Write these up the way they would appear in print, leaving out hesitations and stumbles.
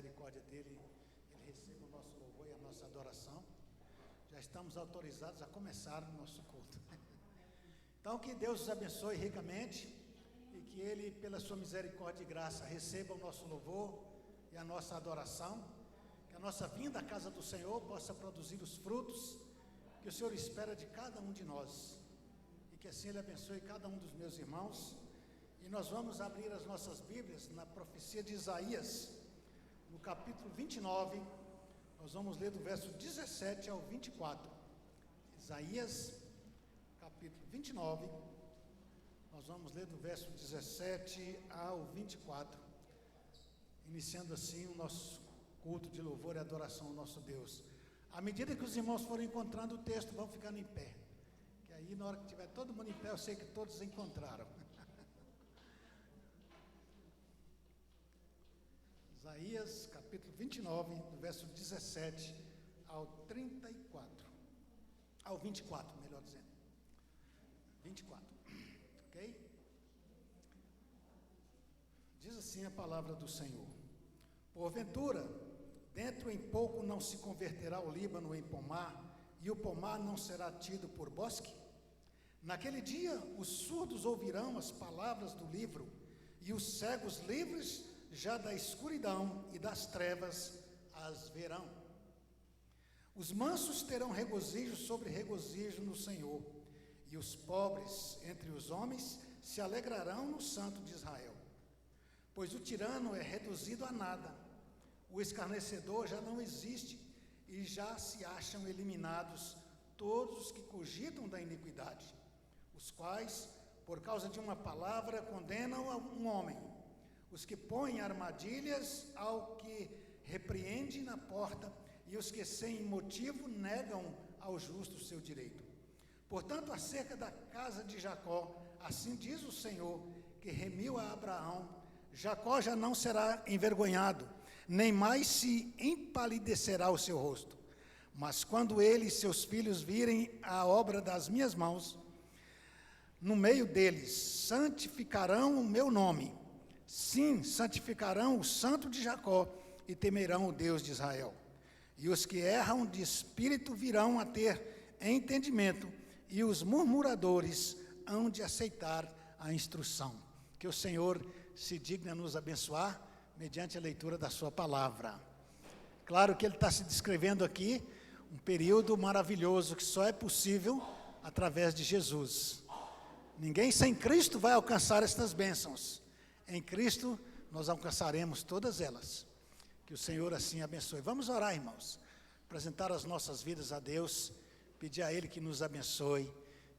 misericórdia dele, ele receba o nosso louvor e a nossa adoração. Já estamos autorizados a começar o nosso culto. Então, que Deus os abençoe ricamente e que ele, pela sua misericórdia e graça, receba o nosso louvor e a nossa adoração. Que a nossa vinda à casa do Senhor possa produzir os frutos que o Senhor espera de cada um de nós. E que assim ele abençoe cada um dos meus irmãos. E nós vamos abrir as nossas Bíblias na profecia de Isaías, no capítulo 29, nós vamos ler do verso 17 ao 24. Isaías, capítulo 29, nós vamos ler do verso 17 ao 24, iniciando assim o nosso culto de louvor e adoração ao nosso Deus. À medida que os irmãos forem encontrando o texto, vão ficando em pé, que aí na hora que tiver todo mundo em pé, eu sei que todos encontraram. Isaías, capítulo 29, do verso 17 ao 34, ao 24, melhor dizendo, 24, ok? Diz assim a palavra do Senhor: porventura, dentro em pouco não se converterá o Líbano em pomar, e o pomar não será tido por bosque? Naquele dia, os surdos ouvirão as palavras do livro, e os cegos livres já da escuridão e das trevas as verão. Os mansos terão regozijo sobre regozijo no Senhor, e os pobres entre os homens se alegrarão no Santo de Israel. Pois o tirano é reduzido a nada, o escarnecedor já não existe, e já se acham eliminados todos os que cogitam da iniquidade, os quais, por causa de uma palavra, condenam a um homem, os que põem armadilhas ao que repreende na porta, e os que sem motivo negam ao justo o seu direito. Portanto, acerca da casa de Jacó, assim diz o Senhor, que remiu a Abraão: Jacó já não será envergonhado, nem mais se empalidecerá o seu rosto. Mas quando ele e seus filhos virem a obra das minhas mãos, no meio deles santificarão o meu nome. Sim, santificarão o Santo de Jacó e temerão o Deus de Israel. E os que erram de espírito virão a ter entendimento, e os murmuradores hão de aceitar a instrução. Que o Senhor se digne a nos abençoar mediante a leitura da sua palavra. Claro que ele está se descrevendo aqui um período maravilhoso que só é possível através de Jesus. Ninguém sem Cristo vai alcançar estas bênçãos. Em Cristo, nós alcançaremos todas elas. Que o Senhor assim abençoe. Vamos orar, irmãos. Apresentar as nossas vidas a Deus. Pedir a Ele que nos abençoe.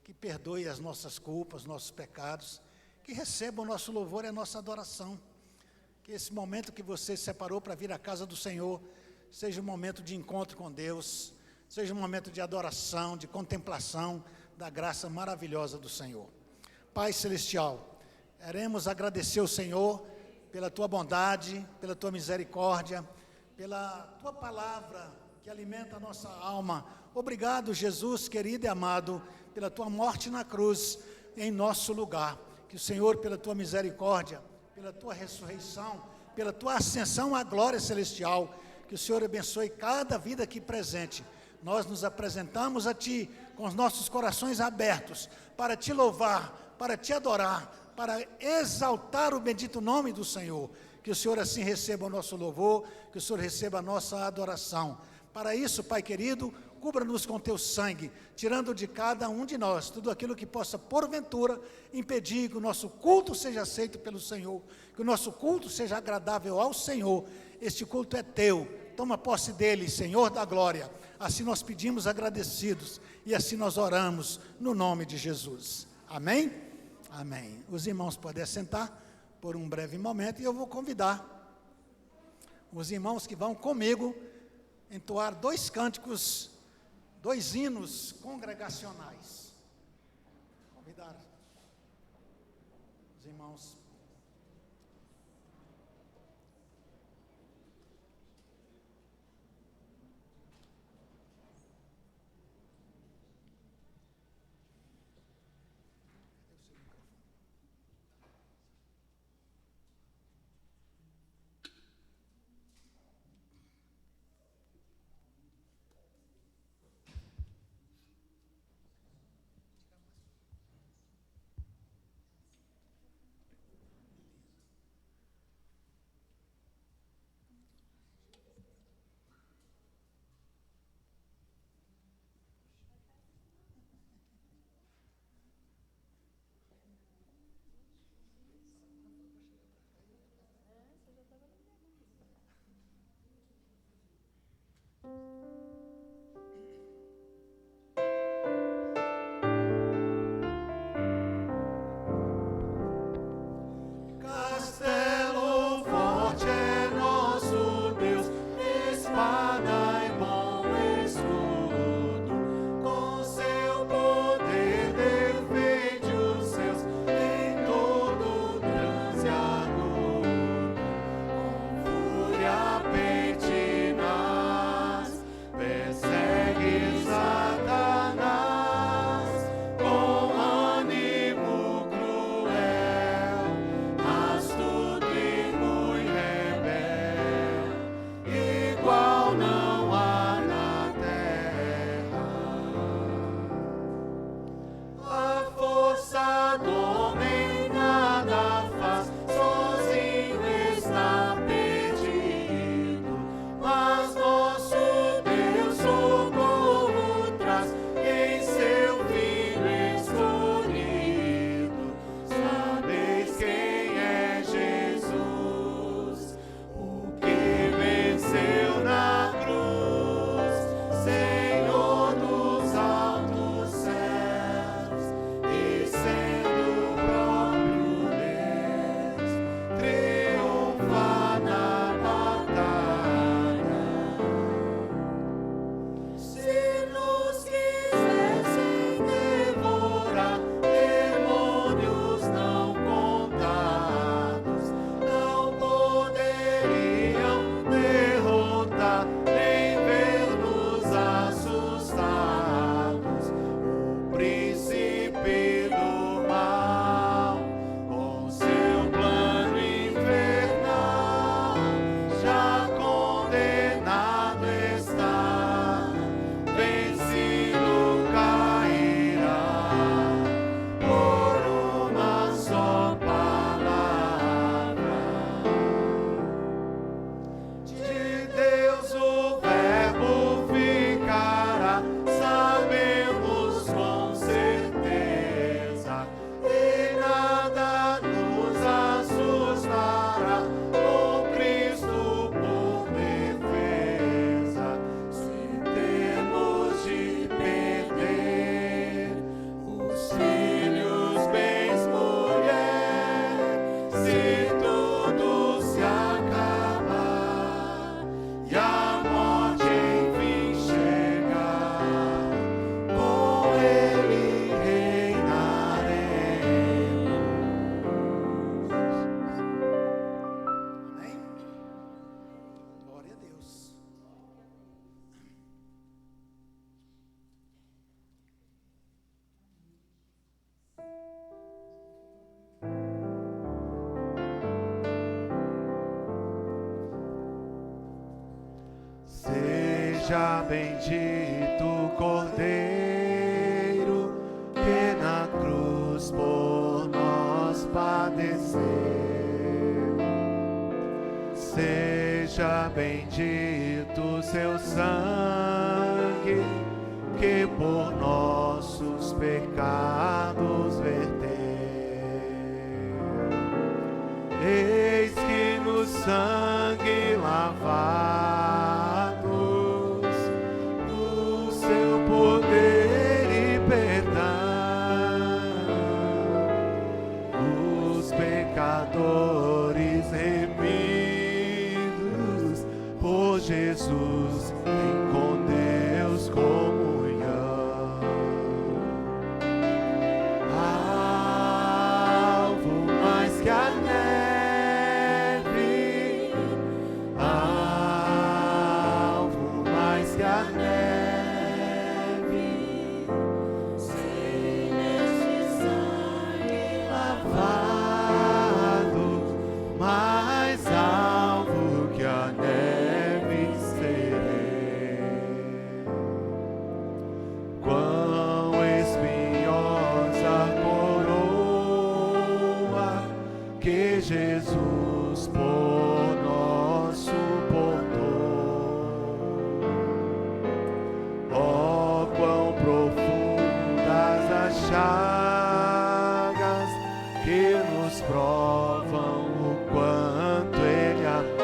Que perdoe as nossas culpas, nossos pecados. Que receba o nosso louvor e a nossa adoração. Que esse momento que você separou para vir à casa do Senhor seja um momento de encontro com Deus. Seja um momento de adoração, de contemplação da graça maravilhosa do Senhor. Pai Celestial, queremos agradecer ao Senhor pela Tua bondade, pela Tua misericórdia, pela Tua palavra que alimenta a nossa alma. Obrigado, Jesus querido e amado, pela Tua morte na cruz em nosso lugar. Que o Senhor, pela Tua misericórdia, pela Tua ressurreição, pela Tua ascensão à glória celestial, que o Senhor abençoe cada vida aqui presente. Nós nos apresentamos a Ti com os nossos corações abertos para Te louvar, para Te adorar, para exaltar o bendito nome do Senhor. Que o Senhor assim receba o nosso louvor, que o Senhor receba a nossa adoração. Para isso, Pai querido, cubra-nos com Teu sangue, tirando de cada um de nós tudo aquilo que possa, porventura, impedir que o nosso culto seja aceito pelo Senhor, que o nosso culto seja agradável ao Senhor. Este culto é Teu, toma posse dele, Senhor da glória. Assim nós pedimos agradecidos, e assim nós oramos no nome de Jesus. Amém? Amém. Os irmãos podem assentar por um breve momento, e eu vou convidar os irmãos que vão comigo entoar 2 cânticos, 2 hinos congregacionais. Convidar os irmãos. Seja bendito o Cordeiro que na cruz por nós padeceu. Seja bendito seu sangue que por nossos pecados verteu. Eis que no sangue lavados, no seu poder e perdão, os pecadores remidos por Jesus têm com Deus comunhão. Alvo mais que a neve, alvo mais que a neve, sem neste sangue lavado, mais alvo que a neve serei. Quão espinhosa coroa que Jesus por nós suportou. Oh, quão profundas as chagas que nos provam o quanto Ele amou.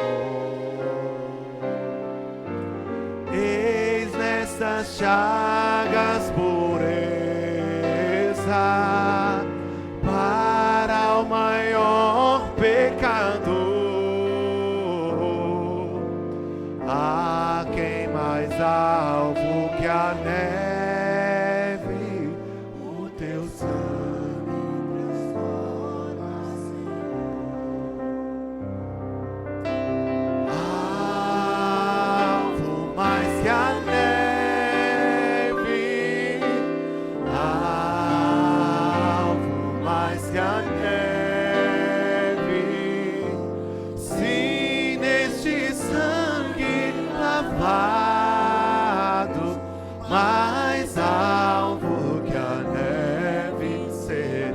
Eis nessas chagas pureza para o maior pecador. Há quem mais alvo que a neve, o teu sangue transforma, Senhor. Alvo mais que a neve, alvo mais que a neve, sim, neste sangue lavado, mais alvo que a neve serei.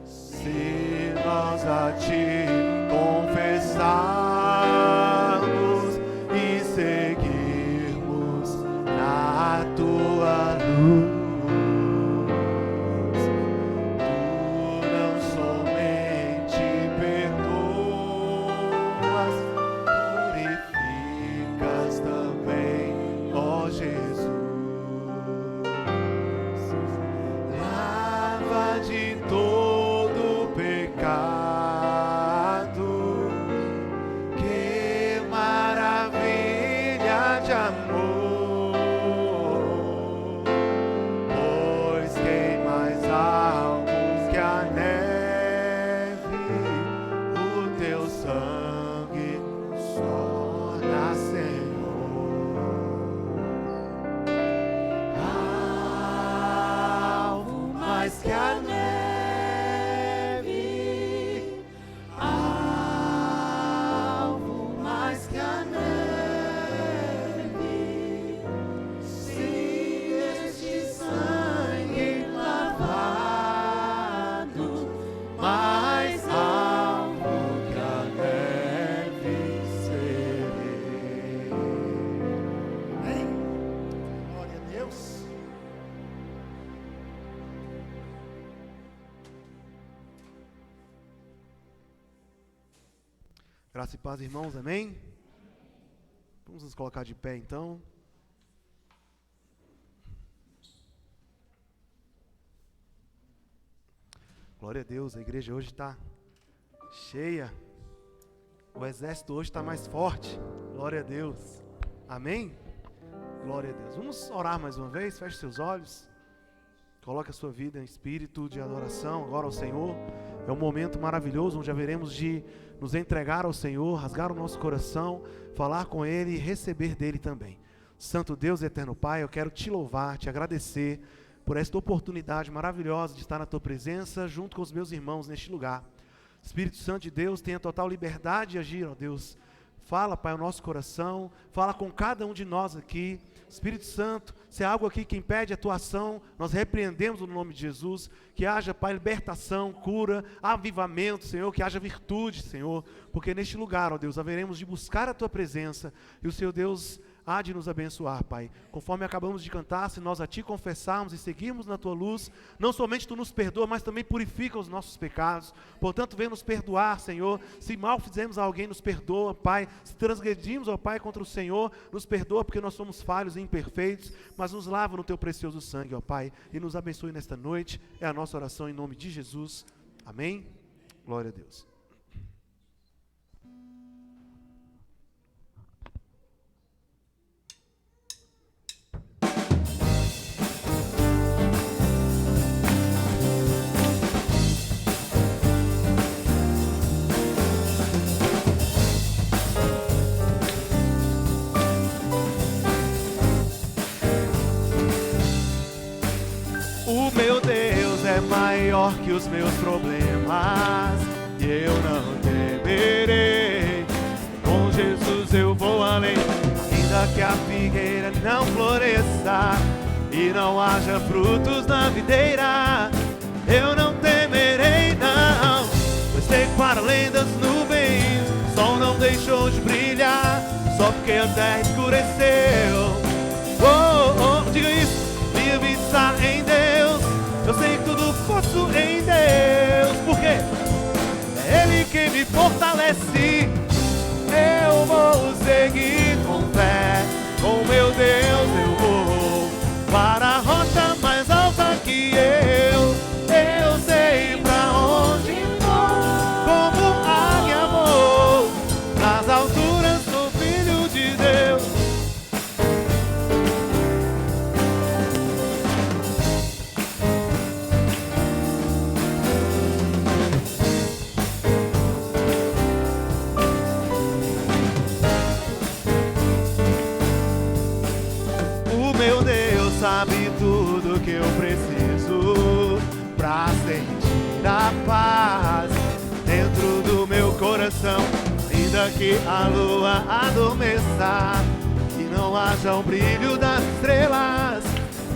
Se nós a ti confessarmos e seguirmos na tua luz, tu não somente perdoas, purificas também, ó Jesus. Lava de todo pecado, que maravilha de amor, pois quem mais alvo que a neve, o teu sangue torna, Senhor. Alvo mais que a neve, alvo mais que a neve, sim, este sangue lavado, mais alvo que a neve serei. Amém? Glória a Deus. Graça e paz, irmãos, amém? Vamos nos colocar de pé, então. Glória a Deus, a igreja hoje está cheia. O exército hoje está mais forte. Glória a Deus. Amém? Glória a Deus. Vamos orar mais uma vez, feche seus olhos. Coloque a sua vida em espírito de adoração agora ao Senhor. É um momento maravilhoso onde haveremos de nos entregar ao Senhor, rasgar o nosso coração, falar com Ele e receber dEle também. Santo Deus e eterno Pai, eu quero te louvar, te agradecer por esta oportunidade maravilhosa de estar na Tua presença junto com os meus irmãos neste lugar. Espírito Santo de Deus, tenha total liberdade de agir, ó Deus. Fala, Pai, ao nosso coração, fala com cada um de nós aqui. Espírito Santo, se há algo aqui que impede a tua ação, nós repreendemos no nome de Jesus. Que haja, Pai, libertação, cura, avivamento, Senhor, que haja virtude, Senhor, porque neste lugar, ó Deus, haveremos de buscar a tua presença, e o Senhor Deus há de nos abençoar, Pai. Conforme acabamos de cantar, se nós a Ti confessarmos e seguirmos na Tua luz, não somente Tu nos perdoa, mas também purifica os nossos pecados. Portanto, vem nos perdoar, Senhor. Se mal fizemos a alguém, nos perdoa, Pai. Se transgredimos, ó Pai, contra o Senhor, nos perdoa, porque nós somos falhos e imperfeitos, mas nos lava no Teu precioso sangue, ó Pai, e nos abençoe nesta noite. É a nossa oração em nome de Jesus. Amém? Glória a Deus. O meu Deus é maior que os meus problemas, e eu não temerei. Com Jesus eu vou além, ainda que a figueira não floresça e não haja frutos na videira, eu não temerei não, pois sei que para além das nuvens o sol não deixou de brilhar, só porque a terra escureceu. Oh, oh, diga isso. Minha vida está em Deus, eu sei que tudo posso em Deus, porque é Ele quem me fortalece. Eu vou seguir com fé, com meu Deus eu vou para a rocha mais alta que eu sei pra onde vou, como águia vou, nas alturas sou filho de Deus. Sabe tudo que eu preciso pra sentir a paz dentro do meu coração, ainda que a lua adormeça e não haja o brilho das estrelas,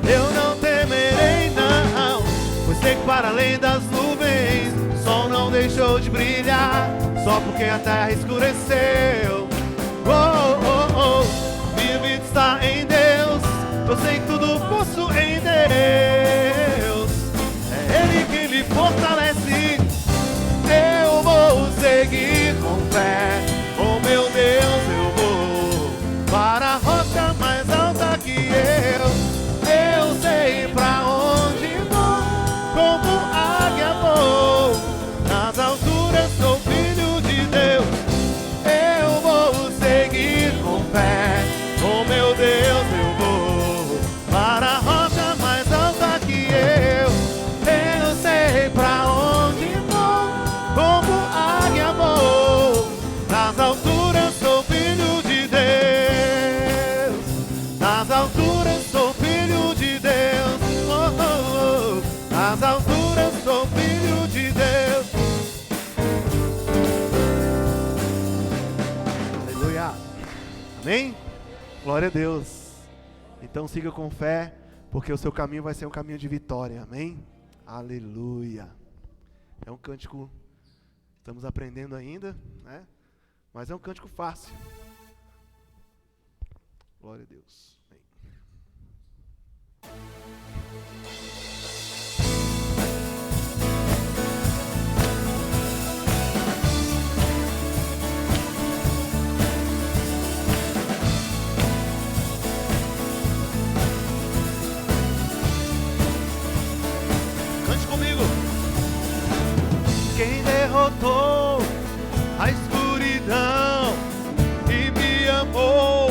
eu não temerei não, pois sei que para além das nuvens o sol não deixou de brilhar, só porque a terra escureceu. Oh, oh, oh, minha vida está em Deus, eu sei que tudo posso em Deus, é Ele quem me fortalece. Eu vou seguir com fé, com meu Deus eu vou para a rocha mais alta que eu sei pra onde vou, como águia vou, nas alturas sou filho de Deus. Eu vou seguir com fé, com meu Deus eu vou para a rocha mais alta que eu sei pra onde vou, como águia vou, nas alturas sou filho de Deus, nas alturas sou filho de Deus, oh, oh, oh, nas alturas sou filho de Deus. Aleluia, amém? Glória a Deus. Então siga com fé, porque o seu caminho vai ser um caminho de vitória, amém? Aleluia. É um cântico, estamos aprendendo ainda, né? Mas é um cântico fácil. Glória a Deus. Amém. Quem derrotou a escuridão e me amou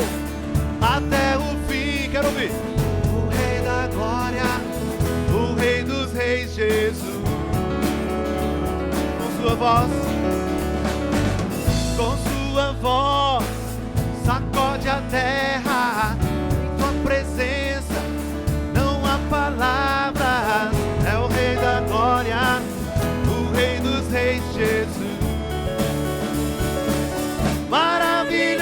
até o fim. Quero ouvir. O Rei da Glória, o Rei dos Reis, Jesus. Com sua voz, sacode a terra. Em sua presença não há palavras. É o Rei da Glória, Rei dos Reis, Jesus, maravilha.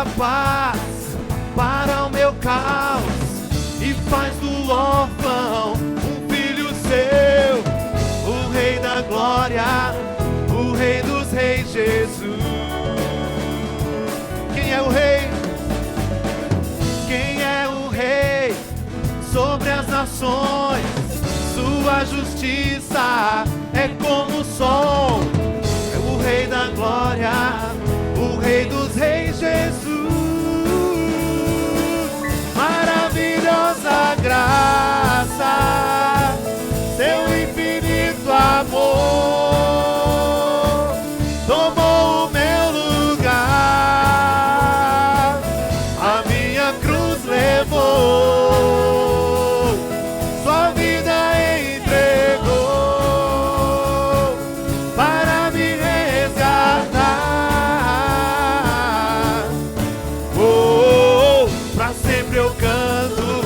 a paz para o meu caos e faz do órfão um filho seu, o Rei da glória, o Rei dos reis, Jesus. Quem é o Rei? Quem é o Rei sobre as nações? Sua justiça é como o sol, é o Rei da glória, o Rei dos reis, Jesus. Maravilhosa graça, seu infinito amor tomou o meu lugar, a minha cruz levou, sua vida entregou para me resgatar. Oh, pra sempre eu canto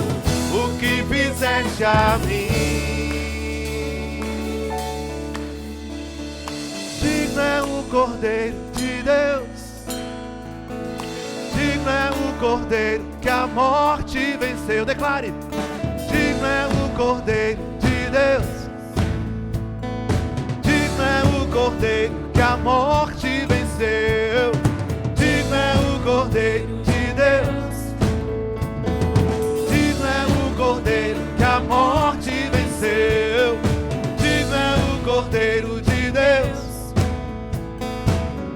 o que fizeste a mim. Digno é o Cordeiro de Deus, digno é o Cordeiro que a morte venceu. Declare: digno é o Cordeiro de Deus, digno é o Cordeiro que a morte venceu. Digno é o Cordeiro de Deus, digno é o Cordeiro que a morte venceu. Digno é o Cordeiro de Deus,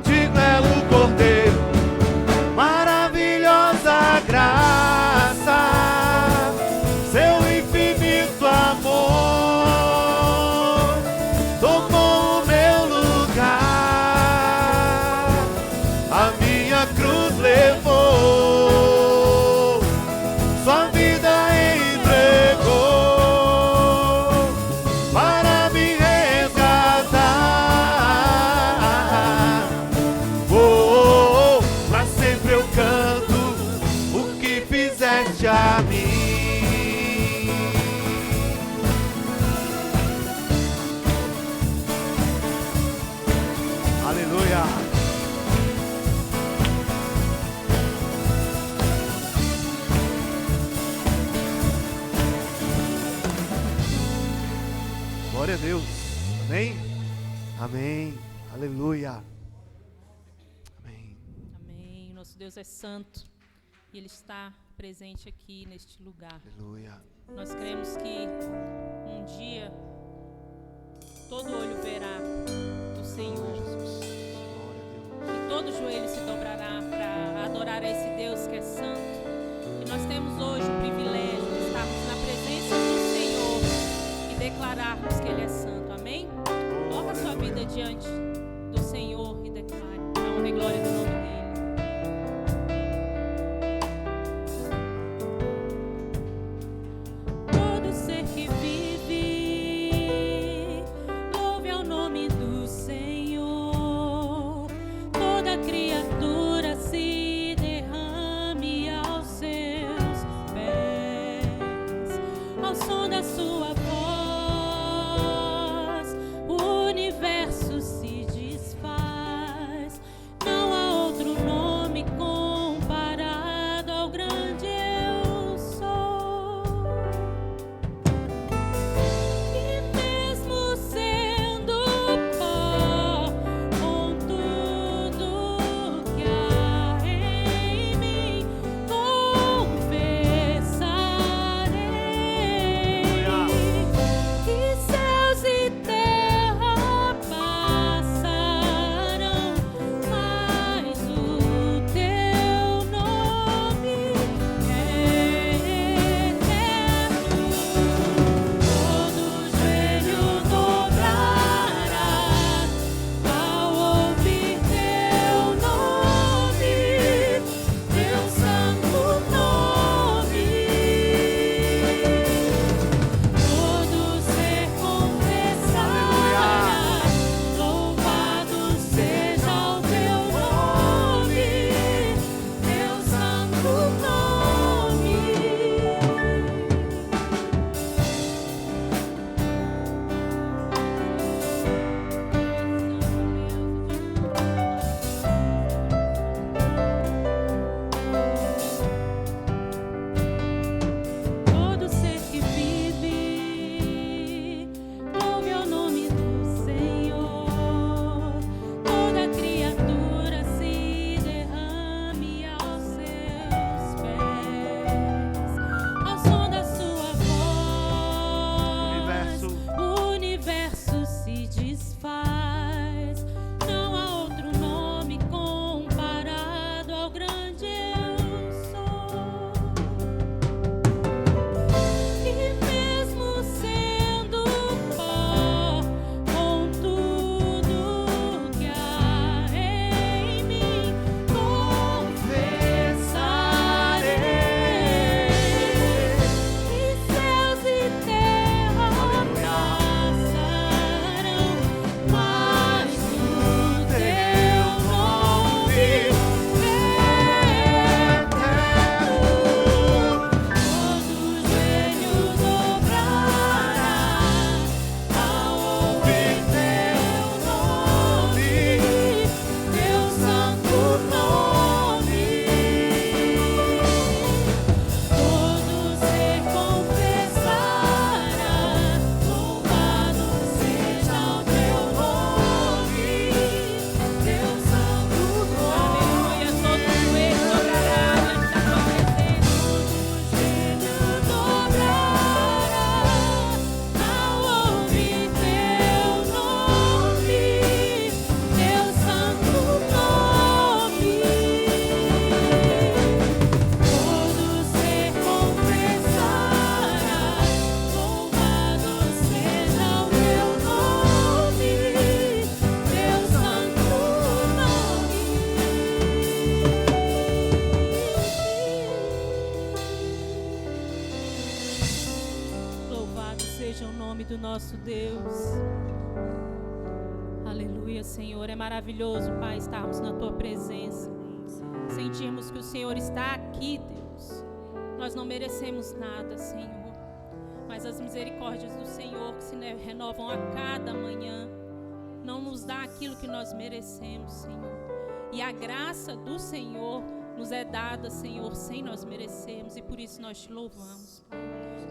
digno é o Cordeiro. Maravilhosa graça, seu infinito amor tomou o meu lugar, a minha cruz levou, sua vida entregou para me resgatar. Oh, pra sempre eu canto o que fizeste a mim. Aleluia. Glória a Deus. Amém? Amém. Aleluia. Amém. Amém. Nosso Deus é santo e Ele está presente aqui neste lugar. Aleluia. Nós cremos que um dia todo olho verá o Senhor Jesus. Glória a Deus. e todo joelho se dobrará para adorar a esse Deus que é santo. E nós temos hoje o privilégio de estarmos na presença do Senhor e declararmos que Ele é santo. Amém? Coloque a sua vida diante do Senhor e declare a honra e glória do nome dEle. Todo ser que vive, louve ao nome do Senhor. Toda criatura se derrame Louvado seja o nome do nosso Deus. Aleluia, Senhor. É maravilhoso, Pai, estarmos na Tua presença. Sentirmos que o Senhor está aqui, Deus. Nós não merecemos nada, Senhor. Mas as misericórdias do Senhor que se renovam a cada manhã não nos dá aquilo que nós merecemos, Senhor. E a graça do Senhor nos é dada, Senhor, sem nós merecermos. E por isso nós te louvamos, Pai.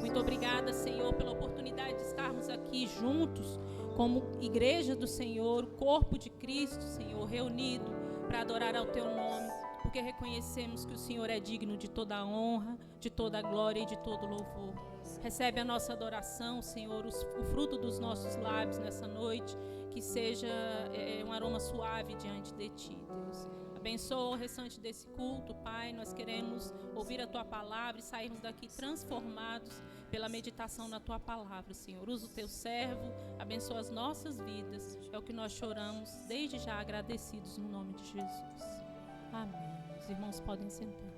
Muito obrigada, Senhor, pela oportunidade de estarmos aqui juntos como igreja do Senhor, o corpo de Cristo, Senhor, reunido para adorar ao Teu nome, porque reconhecemos que o Senhor é digno de toda a honra, de toda a glória e de todo louvor. Recebe a nossa adoração, Senhor, o fruto dos nossos lábios nessa noite, que seja um aroma suave diante de Ti, Deus. Abençoa o restante desse culto, Pai. Nós queremos ouvir a Tua palavra e sairmos daqui transformados pela meditação na Tua palavra, Senhor. Usa o Teu servo, abençoa as nossas vidas. É o que nós choramos, desde já agradecidos no nome de Jesus. Amém. Os irmãos podem sentar.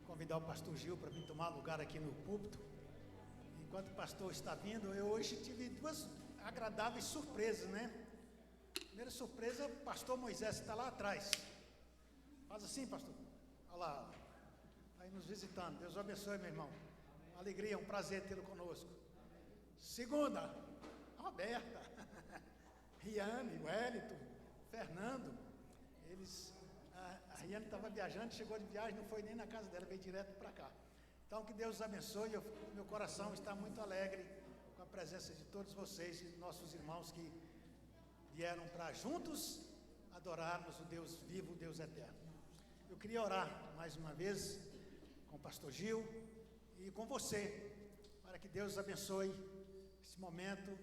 Convidar o pastor Gil para vir tomar lugar aqui no púlpito. Enquanto o pastor está vindo, eu hoje tive duas agradáveis surpresas, né? Primeira surpresa, o pastor Moisés está lá atrás. Faz assim, pastor. Olha lá, aí nos visitando. Deus o abençoe, meu irmão. Uma alegria, um prazer tê-lo conosco. Segunda, Roberta, Riane, Wellington, Fernando. A Riane estava viajando, chegou de viagem, não foi nem na casa dela, veio direto para cá. Então, que Deus os abençoe. Meu coração está muito alegre com a presença de todos vocês e nossos irmãos que vieram para juntos adorarmos o Deus vivo, o Deus eterno. Eu queria orar mais uma vez com o pastor Gil e com você, para que Deus abençoe esse momento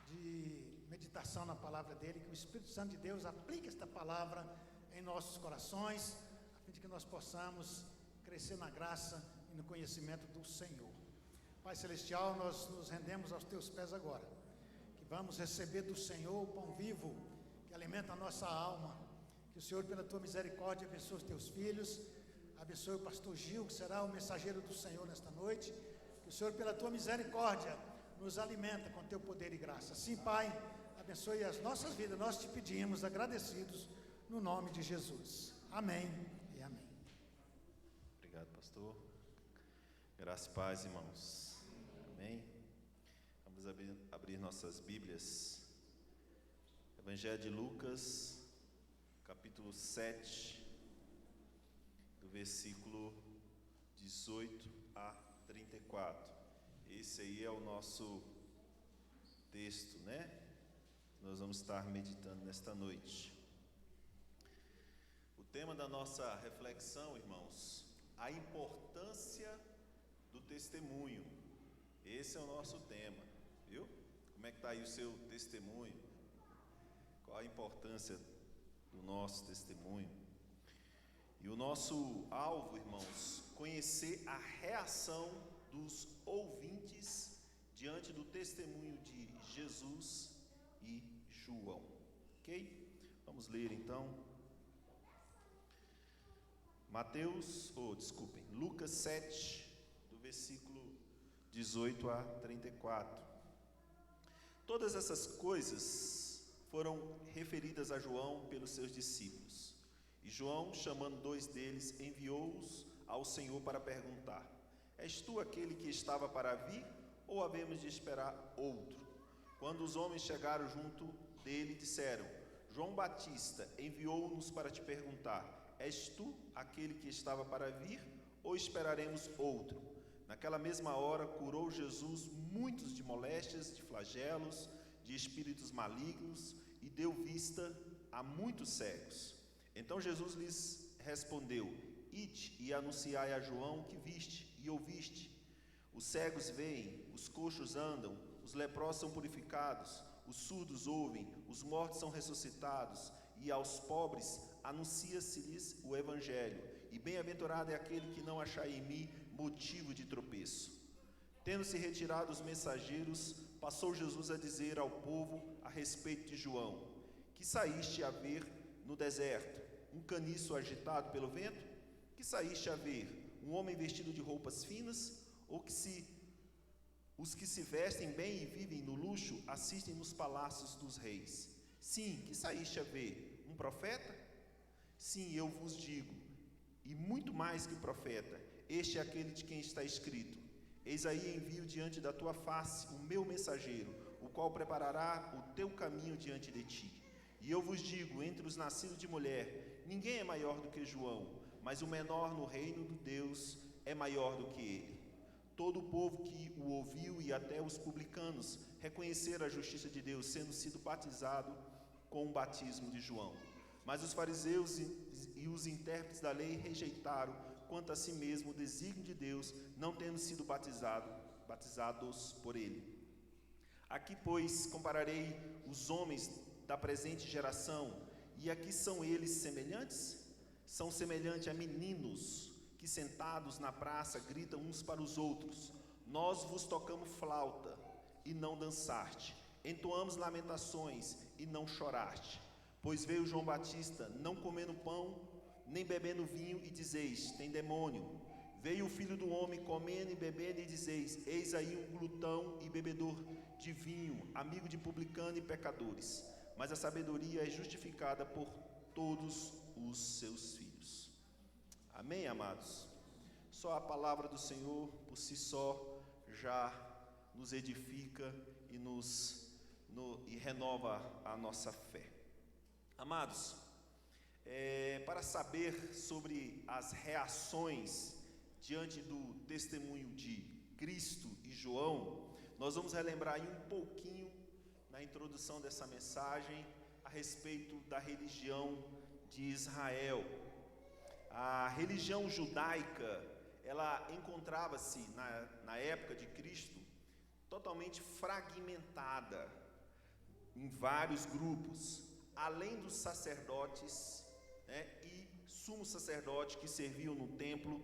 de meditação na palavra dele, que o Espírito Santo de Deus aplique esta palavra em nossos corações, a fim de que nós possamos crescer na graça e no conhecimento do Senhor. Pai Celestial, nós nos rendemos aos Teus pés agora, que vamos receber do Senhor o pão vivo, que alimenta a nossa alma, que o Senhor, pela Tua misericórdia, abençoe os Teus filhos, abençoe o pastor Gil, que será o mensageiro do Senhor nesta noite, que o Senhor, pela Tua misericórdia, nos alimenta com Teu poder e graça. Sim, Pai, abençoe as nossas vidas, nós te pedimos, agradecidos, no nome de Jesus. Amém e amém. Obrigado, pastor. Graça e paz, irmãos. Amém. Vamos abrir nossas Bíblias. Evangelho de Lucas, capítulo 7, do versículo 18 a 34. Esse aí é o nosso texto, né? Nós vamos estar meditando nesta noite. O tema da nossa reflexão, irmãos, a importância do testemunho. Esse é o nosso tema, viu? Como é que está aí o seu testemunho? Qual a importância do nosso testemunho? E o nosso alvo, irmãos, conhecer a reação dos ouvintes diante do testemunho de Jesus e João. Ok? Vamos ler então. Lucas 7, do versículo 18 a 34. Todas essas coisas foram referidas a João pelos seus discípulos. E João, chamando 2 deles, enviou-os ao Senhor para perguntar: És tu aquele que estava para vir, ou havemos de esperar outro? Quando os homens chegaram junto dele, disseram: João Batista enviou-nos para te perguntar: És tu aquele que estava para vir, ou esperaremos outro? Naquela mesma hora curou Jesus muitos de moléstias, de flagelos, de espíritos malignos, e deu vista a muitos cegos. Então Jesus lhes respondeu: Ide e anunciai a João o que viste e ouviste. Os cegos veem, os coxos andam, os leprosos são purificados, os surdos ouvem, os mortos são ressuscitados, e aos pobres anuncia-se-lhes o Evangelho. E bem-aventurado é aquele que não achar em mim motivo de tropeço. Tendo-se retirado os mensageiros, passou Jesus a dizer ao povo a respeito de João: que saíste a ver no deserto? Um caniço agitado pelo vento? Que saíste a ver? Um homem vestido de roupas finas? Ou os que se vestem bem e vivem no luxo assistem nos palácios dos reis? Sim, que saíste a ver? Um profeta? Sim, eu vos digo, e muito mais que profeta, este é aquele de quem está escrito: eis aí envio diante da tua face o meu mensageiro, o qual preparará o teu caminho diante de ti. E eu vos digo, entre os nascidos de mulher, ninguém é maior do que João, mas o menor no reino de Deus é maior do que ele. Todo o povo que o ouviu e até os publicanos reconheceram a justiça de Deus, sendo sido batizado com o batismo de João. Mas os fariseus e os intérpretes da lei rejeitaram quanto a si mesmo o desígnio de Deus, não tendo sido batizados por ele. Aqui, pois, compararei os homens da presente geração, e aqui são eles semelhantes? São semelhantes a meninos que sentados na praça gritam uns para os outros: nós vos tocamos flauta e não dançaste, entoamos lamentações e não choraste. Pois veio João Batista, não comendo pão, nem bebendo vinho, e dizeis: tem demônio. Veio o Filho do Homem comendo e bebendo, e dizeis: eis aí um glutão e bebedor de vinho, amigo de publicano e pecadores. Mas a sabedoria é justificada por todos os seus filhos. Amém, amados? Só a palavra do Senhor por si só já nos edifica e renova a nossa fé. Amados, para saber sobre as reações diante do testemunho de Cristo e João, nós vamos relembrar aí um pouquinho na introdução dessa mensagem a respeito da religião de Israel. A religião judaica, ela encontrava-se na época de Cristo totalmente fragmentada em vários grupos. Além dos sacerdotes, e sumo sacerdote que serviam no templo,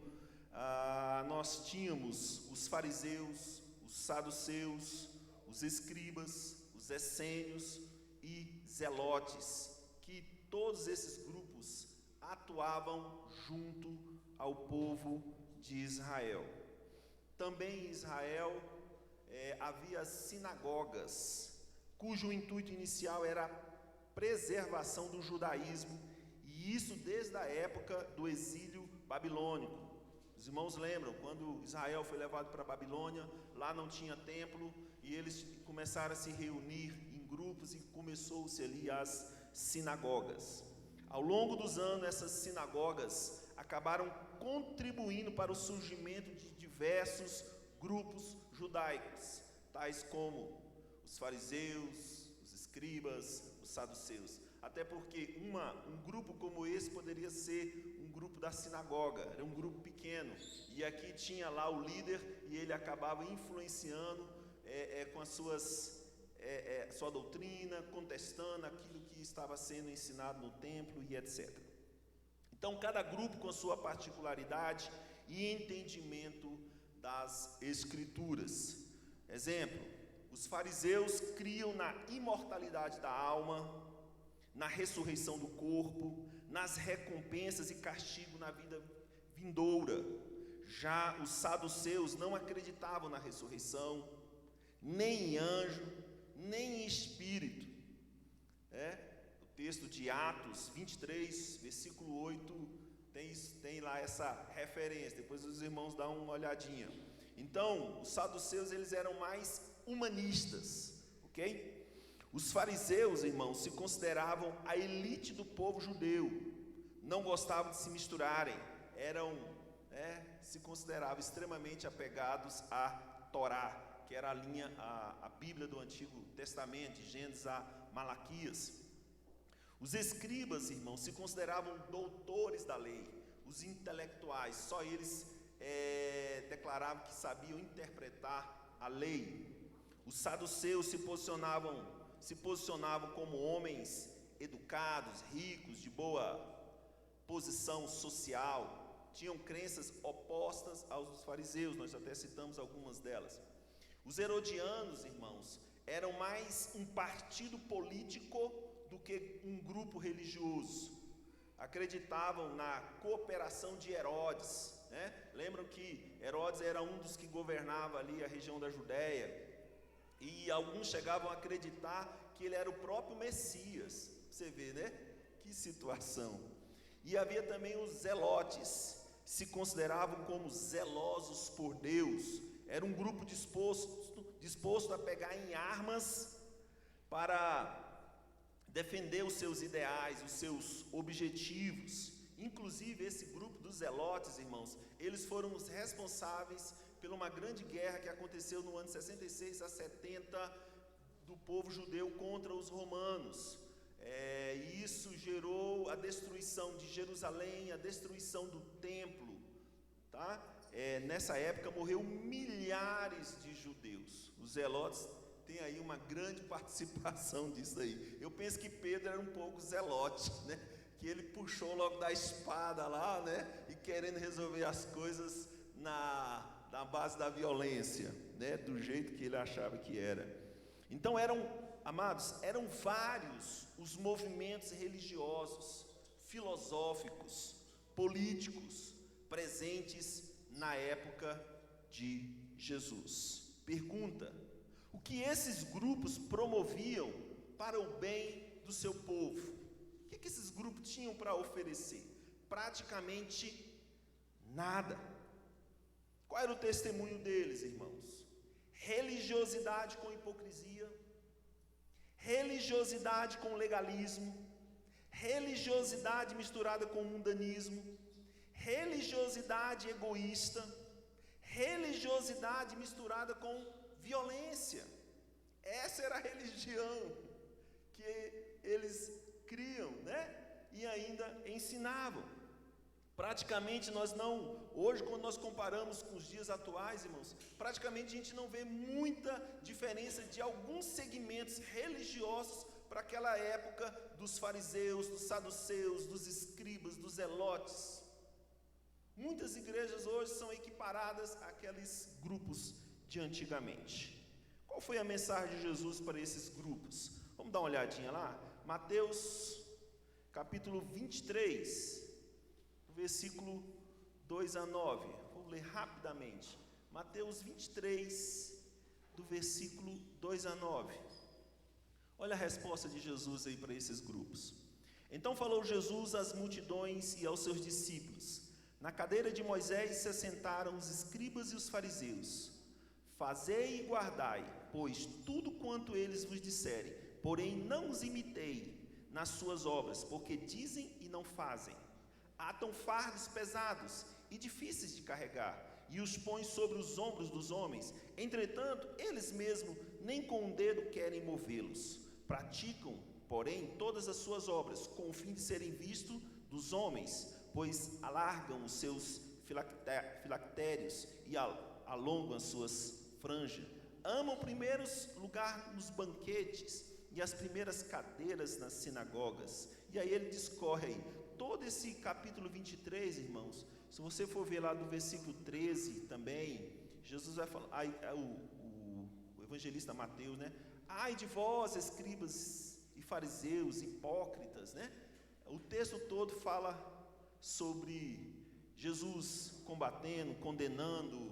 nós tínhamos os fariseus, os saduceus, os escribas, os essênios e zelotes, que todos esses grupos atuavam junto ao povo de Israel. Também em Israel havia sinagogas, cujo intuito inicial era a preservação do judaísmo, e isso desde a época do exílio babilônico. Os irmãos lembram, quando Israel foi levado para a Babilônia, lá não tinha templo, e eles começaram a se reunir em grupos, e começou-se ali as sinagogas. Ao longo dos anos, essas sinagogas acabaram contribuindo para o surgimento de diversos grupos judaicos, tais como os fariseus, os escribas, os saduceus. Até porque um grupo como esse poderia ser um grupo da sinagoga, era um grupo pequeno, e aqui tinha lá o líder, e ele acabava influenciando com as sua doutrina, contestando aquilo que estava sendo ensinado no templo e etc. Então, cada grupo com sua particularidade e entendimento das Escrituras. Exemplo, os fariseus criam na imortalidade da alma, na ressurreição do corpo, nas recompensas e castigo na vida vindoura. Já os saduceus não acreditavam na ressurreição, nem em anjo, nem em espírito. O texto de Atos 23, versículo 8, tem lá essa referência. Depois os irmãos dão uma olhadinha. Então, os saduceus, eles eram mais humanistas, ok? Os fariseus, irmãos, se consideravam a elite do povo judeu, não gostavam de se misturarem, se consideravam extremamente apegados à Torá, que era a Bíblia do Antigo Testamento, de Gênesis a Malaquias. Os escribas, irmãos, se consideravam doutores da lei, os intelectuais, só eles declaravam que sabiam interpretar a lei. Os saduceus se posicionavam como homens educados, ricos, de boa posição social, tinham crenças opostas aos dos fariseus, nós até citamos algumas delas. Os herodianos, irmãos, eram mais um partido político do que um grupo religioso. Acreditavam na cooperação de Herodes, né? Lembram que Herodes era um dos que governava ali a região da Judéia, e alguns chegavam a acreditar que ele era o próprio Messias. Você vê, né? Que situação. E havia também os zelotes, se consideravam como zelosos por Deus. Era um grupo disposto a pegar em armas para defender os seus ideais, os seus objetivos. Inclusive, esse grupo dos zelotes, irmãos, eles foram os responsáveis por uma grande guerra que aconteceu no ano 66 a 70 do povo judeu contra os romanos. E isso gerou a destruição de Jerusalém, a destruição do templo, tá? Nessa época morreu milhares de judeus. Os zelotes têm aí uma grande participação disso aí. Eu penso que Pedro era um pouco zelote, né? Que ele puxou logo da espada lá, né? E querendo resolver as coisas na base da violência, né? Do jeito que ele achava que era. Então amados, eram vários os movimentos religiosos, filosóficos, políticos presentes na época de Jesus. Pergunta: o que esses grupos promoviam para o bem do seu povo? O que esses grupos tinham para oferecer? Praticamente nada. Qual era o testemunho deles, irmãos? Religiosidade com hipocrisia, religiosidade com legalismo, religiosidade misturada com mundanismo, religiosidade egoísta, religiosidade misturada com violência. Essa era a religião que eles criam, né? E ainda ensinavam. Praticamente hoje quando nós comparamos com os dias atuais, irmãos, praticamente a gente não vê muita diferença de alguns segmentos religiosos para aquela época dos fariseus, dos saduceus, dos escribas, dos zelotes. Muitas igrejas hoje são equiparadas àqueles grupos de antigamente. Qual foi a mensagem de Jesus para esses grupos? Vamos dar uma olhadinha lá? Mateus capítulo 23, versículo 2 a 9. Vou ler rapidamente. Mateus 23, do versículo 2 a 9. Olha a resposta de Jesus aí para esses grupos. Então falou Jesus às multidões e aos seus discípulos: na cadeira de Moisés se assentaram os escribas e os fariseus. Fazei e guardai, pois, tudo quanto eles vos disserem, porém não os imitei nas suas obras, porque dizem e não fazem. Atam fardos pesados e difíceis de carregar, e os põem sobre os ombros dos homens. Entretanto, eles mesmos nem com um dedo querem movê-los. Praticam, porém, todas as suas obras, com o fim de serem vistos dos homens, pois alargam os seus filactérios e alongam as suas franjas. Amam o primeiro lugar nos banquetes e as primeiras cadeiras nas sinagogas. E aí ele discorre aí. Todo esse capítulo 23, irmãos, se você for ver lá do versículo 13 também, Jesus vai falar, o evangelista Mateus, né? Ai de vós, escribas e fariseus, hipócritas, né? O texto todo fala sobre Jesus combatendo, condenando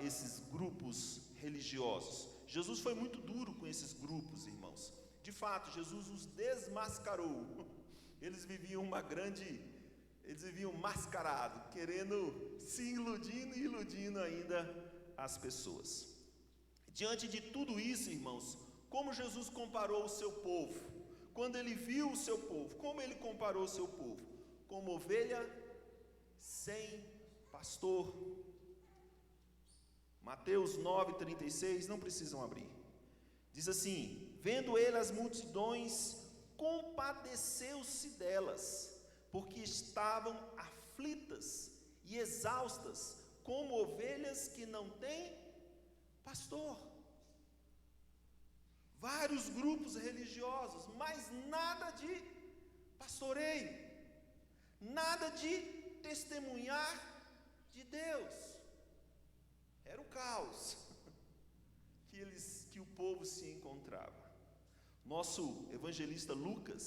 esses grupos religiosos. Jesus foi muito duro com esses grupos, irmãos. De fato, Jesus os desmascarou. Eles viviam mascarado, querendo, se iludindo e iludindo ainda as pessoas. Diante de tudo isso, irmãos, como Jesus comparou o seu povo? Quando ele viu o seu povo, como ele comparou o seu povo? Como ovelha sem pastor. Mateus 9:36, não precisam abrir. Diz assim: vendo ele as multidões, compadeceu-se delas, porque estavam aflitas e exaustas, como ovelhas que não têm pastor. Vários grupos religiosos, mas nada de pastoreio, nada de testemunhar de Deus. Era o caos que o povo se encontrava. Nosso evangelista Lucas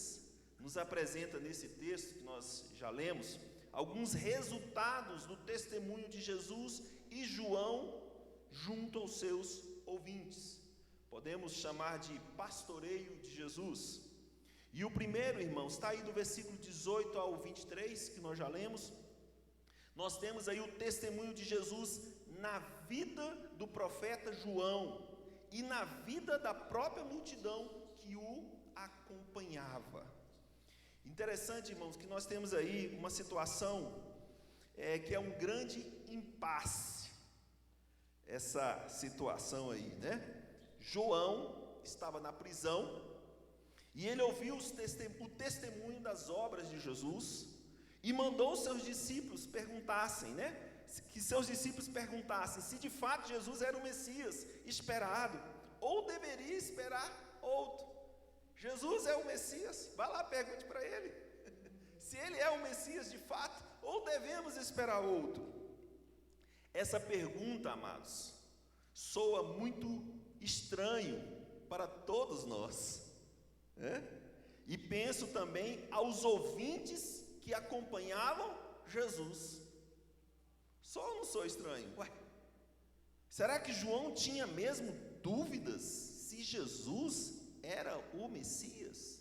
nos apresenta nesse texto que nós já lemos alguns resultados do testemunho de Jesus e João junto aos seus ouvintes. Podemos chamar de pastoreio de Jesus. E o primeiro, irmãos, está aí do versículo 18 ao 23, que nós já lemos. Nós temos aí o testemunho de Jesus na vida do profeta João e na vida da própria multidão que o acompanhava. Interessante, irmãos, que nós temos aí uma situação que é um grande impasse. Essa situação aí, né? João estava na prisão e ele ouviu o testemunho das obras de Jesus e mandou seus discípulos perguntassem, né? Que seus discípulos perguntassem se de fato Jesus era o Messias esperado ou deveria esperar outro. Jesus é o Messias? Vá lá, pergunte para ele se ele é o Messias de fato ou devemos esperar outro. Essa pergunta, amados, soa muito estranho para todos nós, né? E penso também aos ouvintes que acompanhavam Jesus. Só ou não sou estranho? Ué, será que João tinha mesmo dúvidas se Jesus era o Messias?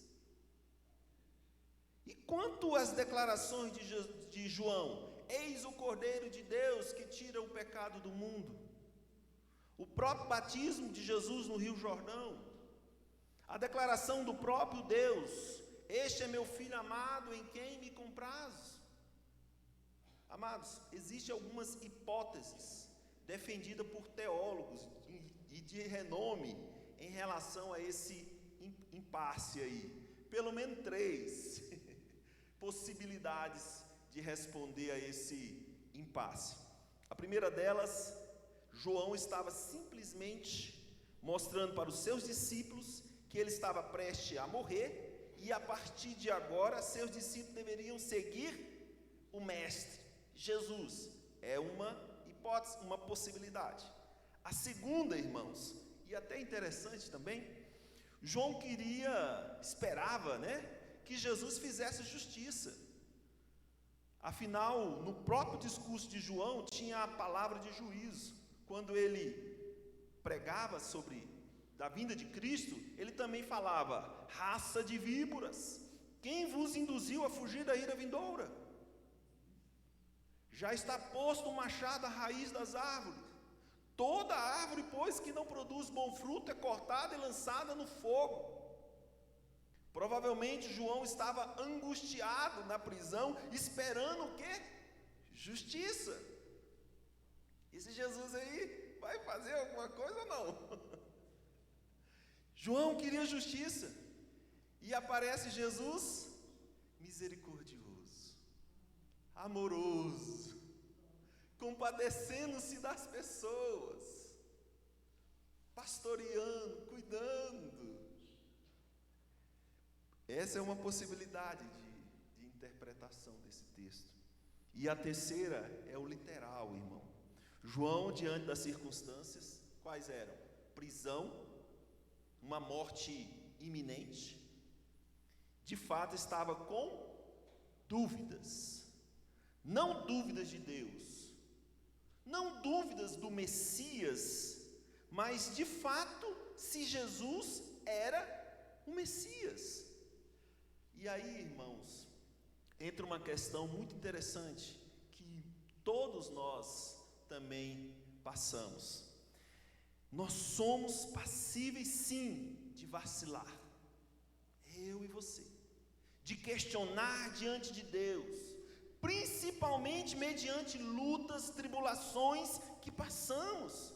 E quanto às declarações de João, eis o Cordeiro de Deus que tira o pecado do mundo, o próprio batismo de Jesus no Rio Jordão, a declaração do próprio Deus, este é meu filho amado em quem me comprazo. Amados, existem algumas hipóteses defendidas por teólogos e de renome em relação a esse impasse aí. Pelo menos 3 possibilidades de responder a esse impasse. A primeira delas, João estava simplesmente mostrando para os seus discípulos que ele estava prestes a morrer e a partir de agora seus discípulos deveriam seguir o mestre Jesus. É uma hipótese, uma possibilidade. A segunda, irmãos, e até interessante também, João esperava, né, que Jesus fizesse justiça. Afinal, no próprio discurso de João tinha a palavra de juízo. Quando ele pregava sobre a vinda de Cristo, ele também falava: raça de víboras, quem vos induziu a fugir da ira vindoura? Já está posto um machado à raiz das árvores. Toda árvore, pois, que não produz bom fruto é cortada e lançada no fogo. Provavelmente João estava angustiado na prisão, esperando o quê? Justiça. Esse Jesus aí vai fazer alguma coisa ou não? João queria justiça. E aparece Jesus misericordioso, amoroso, compadecendo-se das pessoas, pastoreando, cuidando. Essa é uma possibilidade de interpretação desse texto. E a terceira é o literal, irmão. João, diante das circunstâncias, quais eram? Prisão, uma morte iminente. De fato, estava com dúvidas. Não dúvidas de Deus, não dúvidas do Messias, mas de fato, se Jesus era o Messias. E aí, irmãos, entra uma questão muito interessante que todos nós também passamos. Nós somos passíveis sim de vacilar, eu e você, de questionar diante de Deus, principalmente mediante lutas, tribulações que passamos.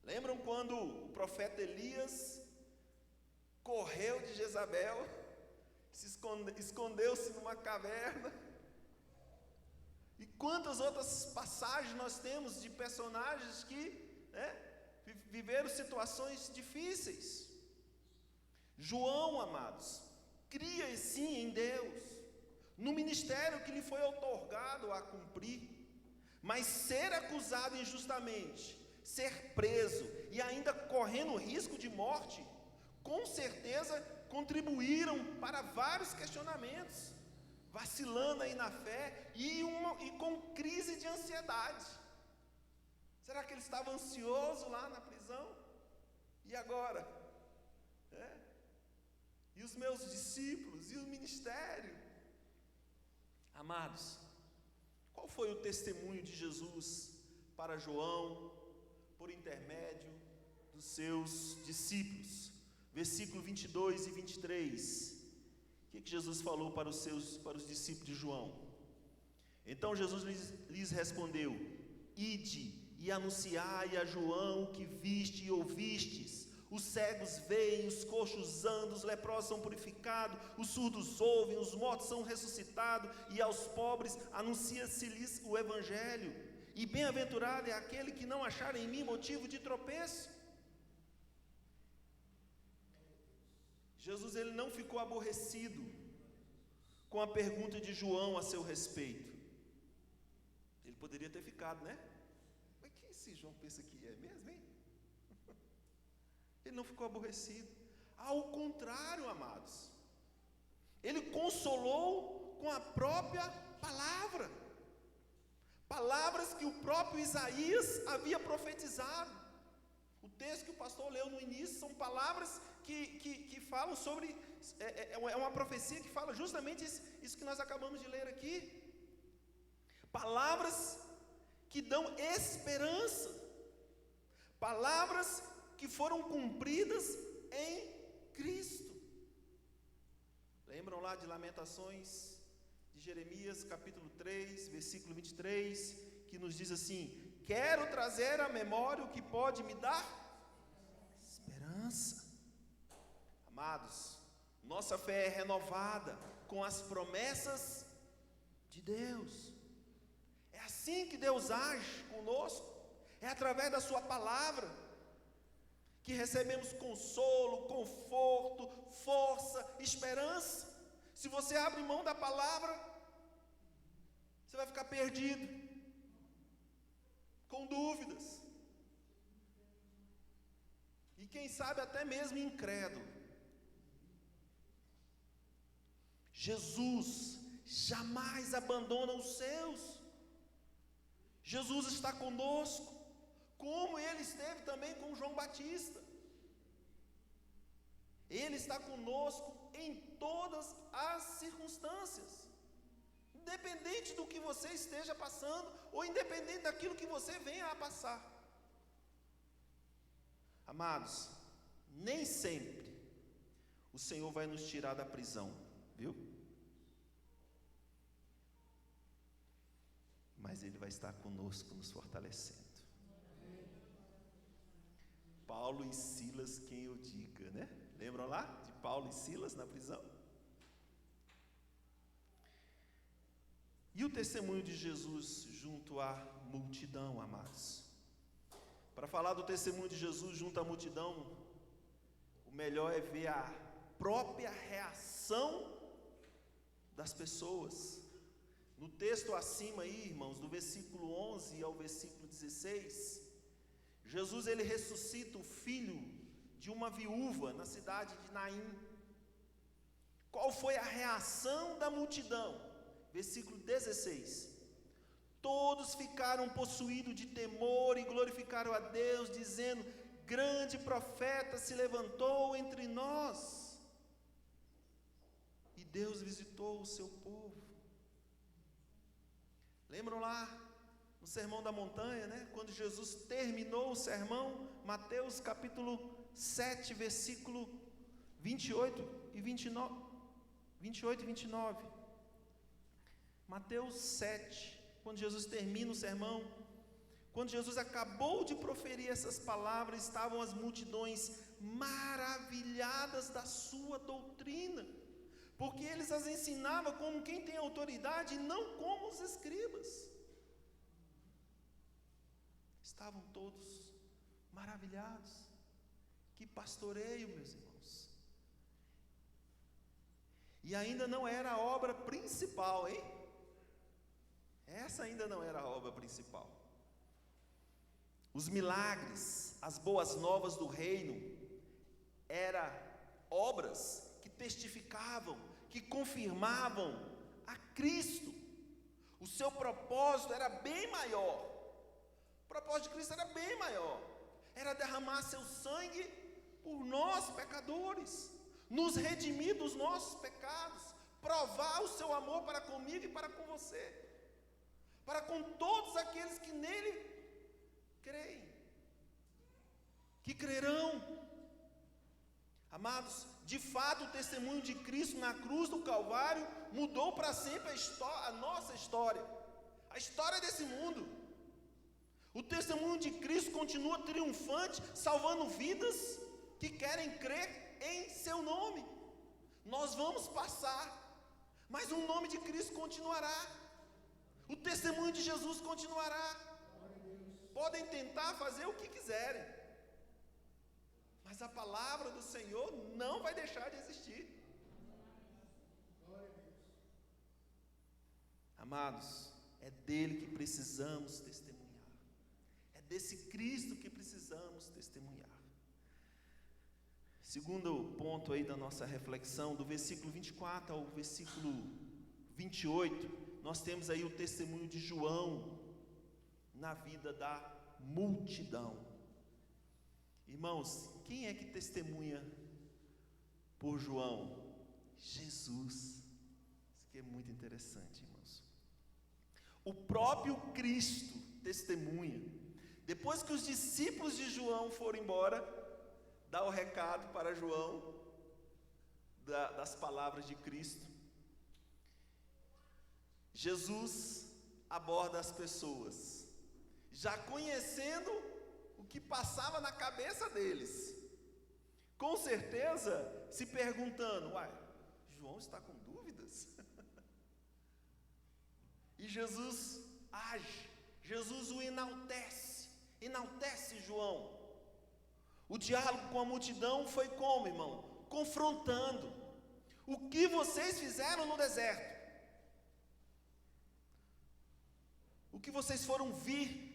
Lembram quando o profeta Elias correu de Jezabel, escondeu-se numa caverna? E quantas outras passagens nós temos de personagens que, viveram situações difíceis. João, amados, cria sim em Deus, no ministério que lhe foi outorgado a cumprir, mas ser acusado injustamente, ser preso e ainda correndo risco de morte, com certeza contribuíram para vários questionamentos, vacilando aí na fé e com crise de ansiedade. Será que ele estava ansioso lá na prisão? E agora? E os meus discípulos? E o ministério? Amados, qual foi o testemunho de Jesus para João, por intermédio dos seus discípulos? Versículo 22 e 23. O que Jesus falou para os discípulos de João? Então Jesus lhes respondeu: ide e anunciai a João o que viste e ouvistes. Os cegos veem, os coxos andam, os leprosos são purificados, os surdos ouvem, os mortos são ressuscitados, e aos pobres anuncia-se-lhes o Evangelho. E bem-aventurado é aquele que não achar em mim motivo de tropeço. Jesus, ele não ficou aborrecido com a pergunta de João a seu respeito. Ele poderia ter ficado, né? Mas quem esse João pensa que é mesmo, hein? Ele não ficou aborrecido. Ao contrário, amados, ele consolou com a própria palavra. Palavras que o próprio Isaías havia profetizado. O texto que o pastor leu no início são palavras que falam sobre, é uma profecia que fala justamente isso que nós acabamos de ler aqui. Palavras que dão esperança, palavras que foram cumpridas em Cristo. Lembram lá de Lamentações de Jeremias, capítulo 3, versículo 23, que nos diz assim: quero trazer à memória o que pode me dar esperança. Amados, nossa fé é renovada com as promessas de Deus. É assim que Deus age conosco, é através da sua palavra que recebemos consolo, conforto, força, esperança. Se você abre mão da palavra, você vai ficar perdido, com dúvidas, e quem sabe até mesmo incrédulo. Jesus jamais abandona os seus. Jesus está conosco, como ele esteve também com João Batista. Ele está conosco em todas as circunstâncias, independente do que você esteja passando, ou independente daquilo que você venha a passar. Amados, nem sempre o Senhor vai nos tirar da prisão, viu? Mas Ele vai estar conosco, nos fortalecendo. Paulo e Silas, quem eu diga, né? Lembram lá de Paulo e Silas na prisão? E o testemunho de Jesus junto à multidão, amados? Para falar do testemunho de Jesus junto à multidão, o melhor é ver a própria reação das pessoas. No texto acima aí, irmãos, do versículo 11 ao versículo 16, Jesus ele ressuscita o filho de uma viúva na cidade de Naim. Qual foi a reação da multidão? Versículo 16: todos ficaram possuídos de temor e glorificaram a Deus, dizendo: grande profeta se levantou entre nós, e Deus visitou o seu povo. Lembram lá no Sermão da Montanha, né? Quando Jesus terminou o sermão, Mateus capítulo 7, versículo 28 e 29. Mateus 7, quando Jesus termina o sermão, quando Jesus acabou de proferir essas palavras, estavam as multidões maravilhadas da sua doutrina, porque eles as ensinavam como quem tem autoridade e não como os escribas. Estavam todos maravilhados. Que pastoreio, meus irmãos. E ainda não era a obra principal, hein? Essa ainda não era a obra principal. Os milagres, as boas novas do reino, eram obras que testificavam, que confirmavam a Cristo. O seu propósito era bem maior. O propósito de Cristo era bem maior. Era derramar seu sangue por nós, pecadores, nos redimir dos nossos pecados, provar o seu amor para comigo e para com você, para com todos aqueles que nele creem, que crerão. Amados, de fato o testemunho de Cristo na cruz do Calvário mudou para sempre a nossa história, a história desse mundo. O testemunho de Cristo continua triunfante, salvando vidas que querem crer em seu nome. Nós vamos passar, mas o nome de Cristo continuará, o testemunho de Jesus continuará. Podem tentar fazer o que quiserem, mas a palavra do Senhor não vai deixar de existir. Amados, é dele que precisamos testemunhar, é desse Cristo que precisamos testemunhar. Segundo ponto aí da nossa reflexão, do versículo 24 ao versículo 28, nós temos aí o testemunho de João na vida da multidão. Irmãos, quem é que testemunha por João? Jesus. Isso aqui é muito interessante, irmãos. O próprio Cristo testemunha. Depois que os discípulos de João foram embora, dá o recado para João das palavras de Cristo. Jesus aborda as pessoas, já conhecendo o que passava na cabeça deles, com certeza se perguntando: João está com dúvidas? E Jesus age, Jesus o enaltece João. O diálogo com a multidão foi como, irmão? Confrontando. O que vocês fizeram no deserto? O que vocês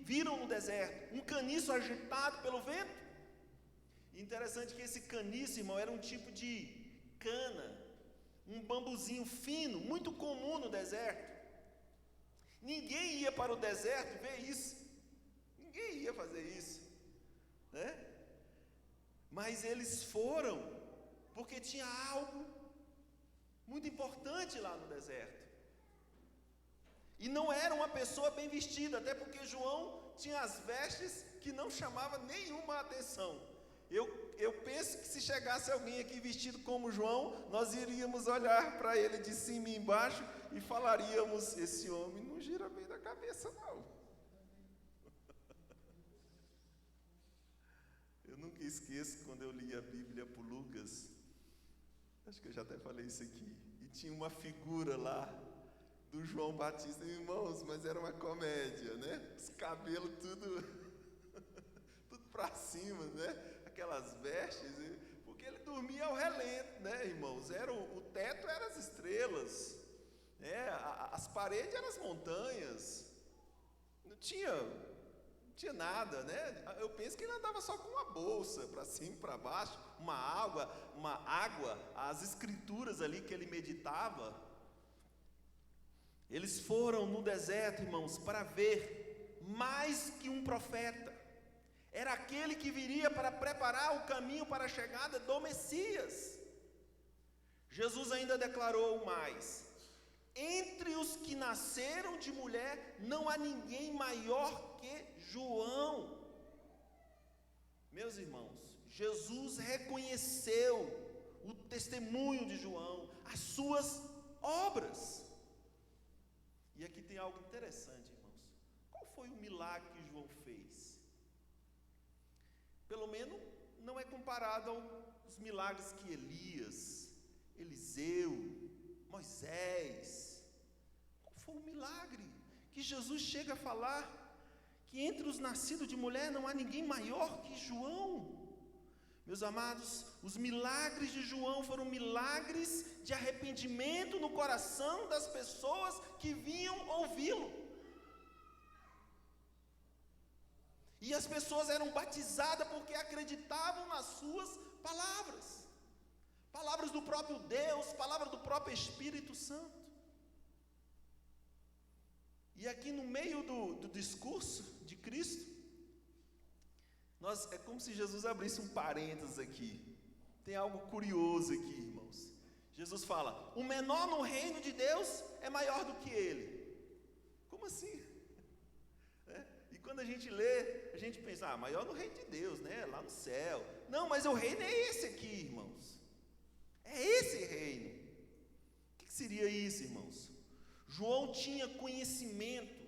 viram no deserto? Um caniço agitado pelo vento? Interessante que esse caniço, irmão, era um tipo de cana, um bambuzinho fino, muito comum no deserto. Ninguém ia para o deserto ver isso. Ninguém ia fazer isso, né? Mas eles foram porque tinha algo muito importante lá no deserto. E não era uma pessoa bem vestida, até porque João tinha as vestes que não chamavam nenhuma atenção. Eu penso que se chegasse alguém aqui vestido como João, nós iríamos olhar para ele de cima e embaixo e falaríamos: esse homem não gira bem da cabeça, não. Eu nunca esqueço quando eu li a Bíblia por Lucas, acho que eu já até falei isso aqui, e tinha uma figura lá do João Batista, irmãos, mas era uma comédia, né? Os cabelos tudo para cima, né? Aquelas vestes, porque ele dormia ao relento, né, irmãos? O teto era as estrelas, né? As paredes eram as montanhas, não tinha nada, né? Eu penso que ele andava só com uma bolsa para cima e para baixo, uma água, as escrituras ali que ele meditava. Eles foram no deserto, irmãos, para ver mais que um profeta. Era aquele que viria para preparar o caminho para a chegada do Messias. Jesus ainda declarou mais: entre os que nasceram de mulher, não há ninguém maior que João. Meus irmãos, Jesus reconheceu o testemunho de João, as suas obras. E aqui tem algo interessante, irmãos. Qual foi o milagre que João fez? Pelo menos não é comparado aos milagres que Elias, Eliseu, Moisés. Qual foi o milagre que Jesus chega a falar que entre os nascidos de mulher não há ninguém maior que João? Meus amados, os milagres de João foram milagres de arrependimento no coração das pessoas que vinham ouvi-lo. E as pessoas eram batizadas porque acreditavam nas suas palavras. Palavras do próprio Deus, palavras do próprio Espírito Santo. E aqui no meio do discurso de Cristo, é como se Jesus abrisse um parênteses aqui. Tem algo curioso aqui, irmãos. Jesus fala: o menor no reino de Deus é maior do que ele. Como assim? E quando a gente lê, a gente pensa: maior no reino de Deus, né? Lá no céu. Não, mas o reino é esse aqui, irmãos. É esse reino. O que seria isso, irmãos? João tinha conhecimento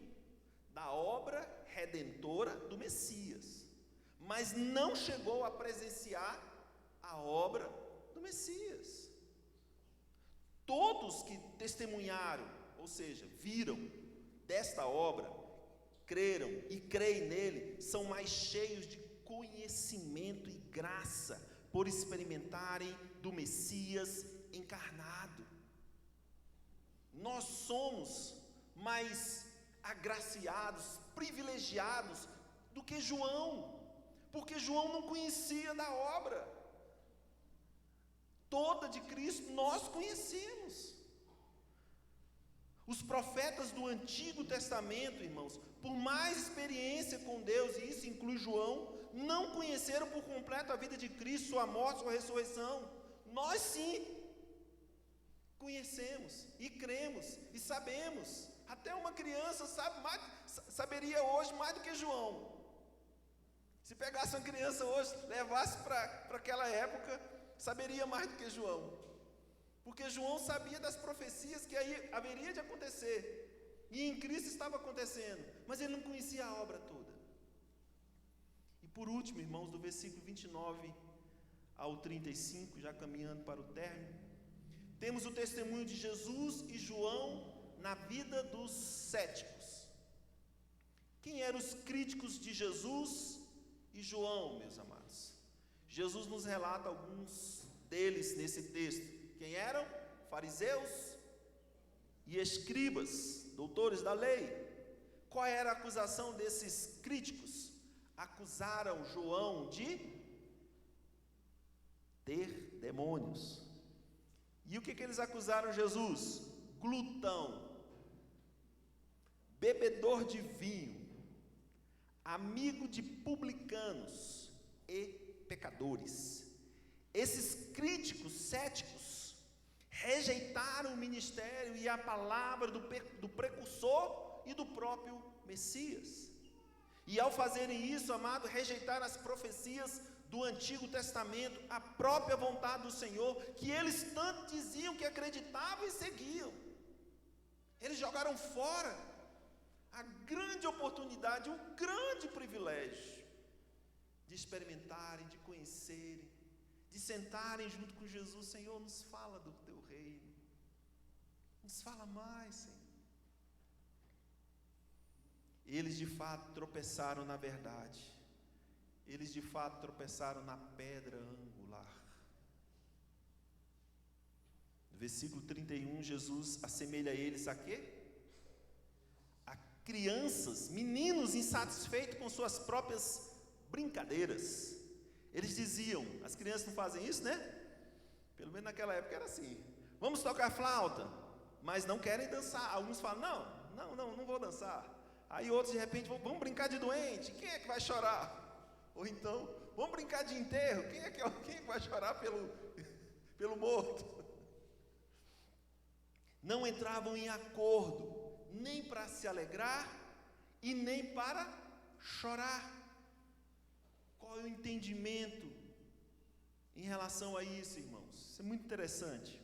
da obra redentora do Messias, mas não chegou a presenciar a obra do Messias. Todos que testemunharam, ou seja, viram desta obra, creram e creem nele, são mais cheios de conhecimento e graça, por experimentarem do Messias encarnado. Nós somos mais agraciados, privilegiados do que João, porque João não conhecia da obra toda de Cristo. Nós conhecemos. Os profetas do Antigo Testamento, irmãos, por mais experiência com Deus, e isso inclui João, não conheceram por completo a vida de Cristo, sua morte, sua ressurreição. Nós sim conhecemos e cremos e sabemos. Até uma criança saberia hoje mais do que João. Se pegasse uma criança hoje, levasse para aquela época, saberia mais do que João. Porque João sabia das profecias que aí haveria de acontecer. E em Cristo estava acontecendo. Mas ele não conhecia a obra toda. E por último, irmãos, do versículo 29 ao 35, já caminhando para o término, temos o testemunho de Jesus e João na vida dos céticos. Quem eram os críticos de Jesus e João, meus amados? Jesus nos relata alguns deles nesse texto. Quem eram? Fariseus e escribas, doutores da lei. Qual era a acusação desses críticos? Acusaram João de ter demônios. E o que eles acusaram Jesus? Glutão, bebedor de vinho, amigo de publicanos e pecadores. Esses críticos céticos rejeitaram o ministério e a palavra do precursor e do próprio Messias. E ao fazerem isso, amado, rejeitaram as profecias do Antigo Testamento, a própria vontade do Senhor, que eles tanto diziam que acreditavam e seguiam. Eles jogaram fora a grande oportunidade, o grande privilégio de experimentarem, de conhecerem, de sentarem junto com Jesus. Senhor, nos fala do teu reino, nos fala mais, Senhor. Eles de fato tropeçaram na verdade, eles de fato tropeçaram na pedra angular. No versículo 31, Jesus assemelha eles a quê? A crianças, meninos insatisfeitos com suas próprias brincadeiras. Eles diziam, as crianças não fazem isso, né? Pelo menos naquela época era assim: vamos tocar flauta, mas não querem dançar. Alguns falam: não vou dançar. Aí outros de repente: vamos brincar de doente, quem é que vai chorar? Ou então, vamos brincar de enterro, quem é que vai chorar pelo morto? Não entravam em acordo, nem para se alegrar e nem para chorar. Qual é o entendimento em relação a isso, irmãos? Isso é muito interessante.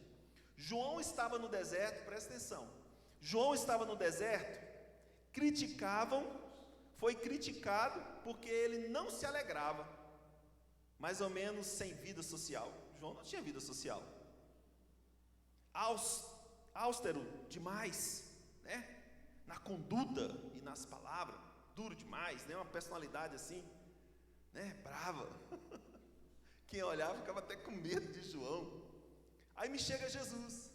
João estava no deserto, presta atenção. João estava no deserto, foi criticado porque ele não se alegrava, mais ou menos sem vida social. João não tinha vida social. Austero demais, né? Na conduta e nas palavras, duro demais, né? Uma personalidade assim, né? Brava. Quem olhava ficava até com medo de João. Aí me chega Jesus,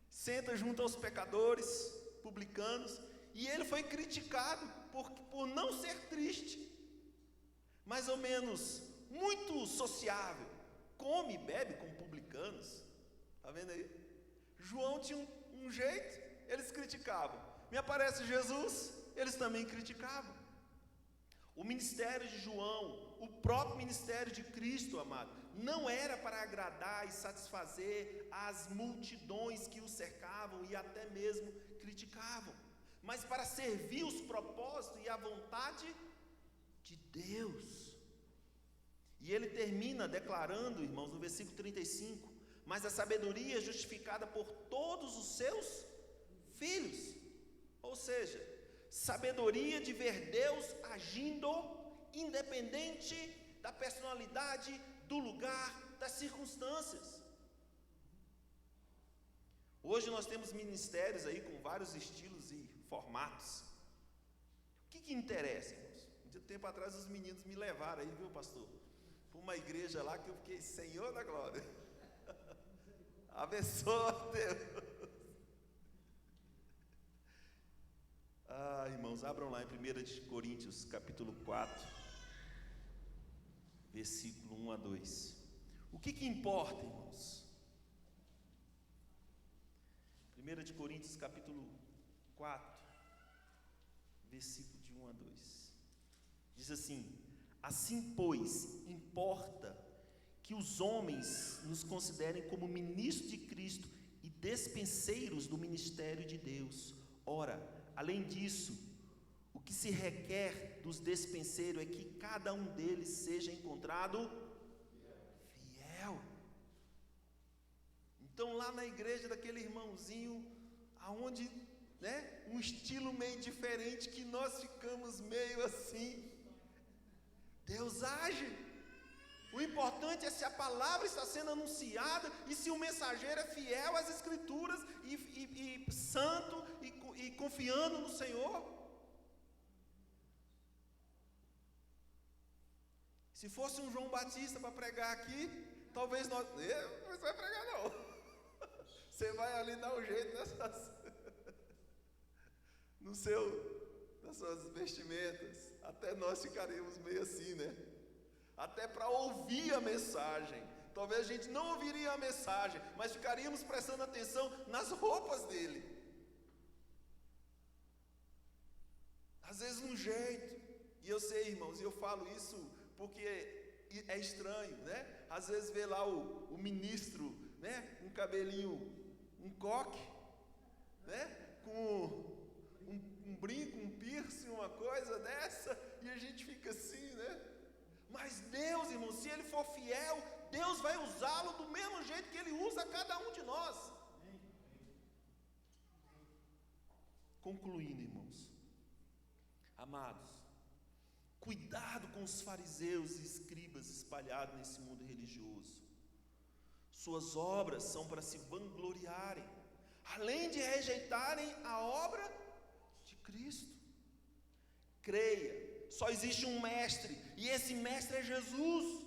senta junto aos pecadores, publicanos, e ele foi criticado por não ser triste, mais ou menos muito sociável, come e bebe com publicanos. Está vendo aí? João tinha um jeito, eles criticavam. Me aparece Jesus, eles também criticavam. O ministério de João, o próprio ministério de Cristo, amado, não era para agradar e satisfazer as multidões que o cercavam e até mesmo criticavam, mas para servir os propósitos e a vontade de Deus. E ele termina declarando, irmãos, no versículo 35, mas a sabedoria é justificada por todos os seus filhos. Ou seja, sabedoria de ver Deus agindo independente da personalidade, do lugar, das circunstâncias. Hoje nós temos ministérios aí com vários estilos e formatos. O que interessa, irmãos? Um tempo atrás os meninos me levaram aí, viu, pastor? Para uma igreja lá que eu fiquei, Senhor da glória. Abençoa, Deus. Irmãos, abram lá em 1 Coríntios, capítulo 4, versículo 1 a 2. O que importa, irmãos? 1 Coríntios, capítulo 4, versículo de 1 a 2. Diz assim: assim, pois, importa que os homens nos considerem como ministros de Cristo e despenseiros do ministério de Deus. Ora, além disso, o que se requer dos despenseiros é que cada um deles seja encontrado fiel. Então, lá na igreja daquele irmãozinho, aonde, um estilo meio diferente, que nós ficamos meio assim, Deus age. O importante é se a palavra está sendo anunciada e se o mensageiro é fiel às Escrituras e santo e confiando no Senhor. Se fosse um João Batista para pregar aqui, talvez nós... Você vai pregar não. Você vai ali dar um jeito nas suas vestimentas. Até nós ficaríamos meio assim, né? Até para ouvir a mensagem. Talvez a gente não ouviria a mensagem, mas ficaríamos prestando atenção nas roupas dele. Às vezes um jeito. E eu sei, irmãos, e eu falo isso porque é estranho, né? Às vezes vê lá o ministro, né? Um cabelinho, um coque, né? Com um brinco, um piercing, uma coisa dessa, e a gente fica assim, né? Mas Deus, irmão, se Ele for fiel, Deus vai usá-lo do mesmo jeito que Ele usa cada um de nós. Concluindo, irmãos, amados, cuidado com os fariseus e escribas espalhados nesse mundo religioso. Suas obras são para se vangloriarem, além de rejeitarem a obra de Cristo. Creia, só existe um mestre, e esse mestre é Jesus.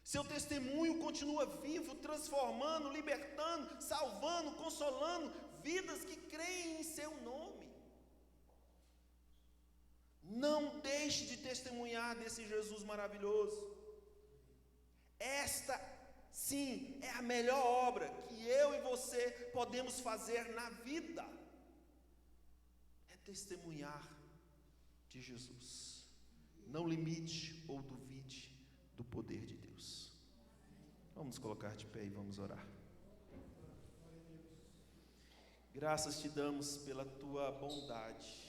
Seu testemunho continua vivo, transformando, libertando, salvando, consolando vidas que creem em seu nome. Não deixe de testemunhar desse Jesus maravilhoso. Esta, sim, é a melhor obra que eu e você podemos fazer na vida. É testemunhar de Jesus. Não limite ou duvide do poder de Deus. Vamos colocar de pé e vamos orar. Graças te damos pela tua bondade.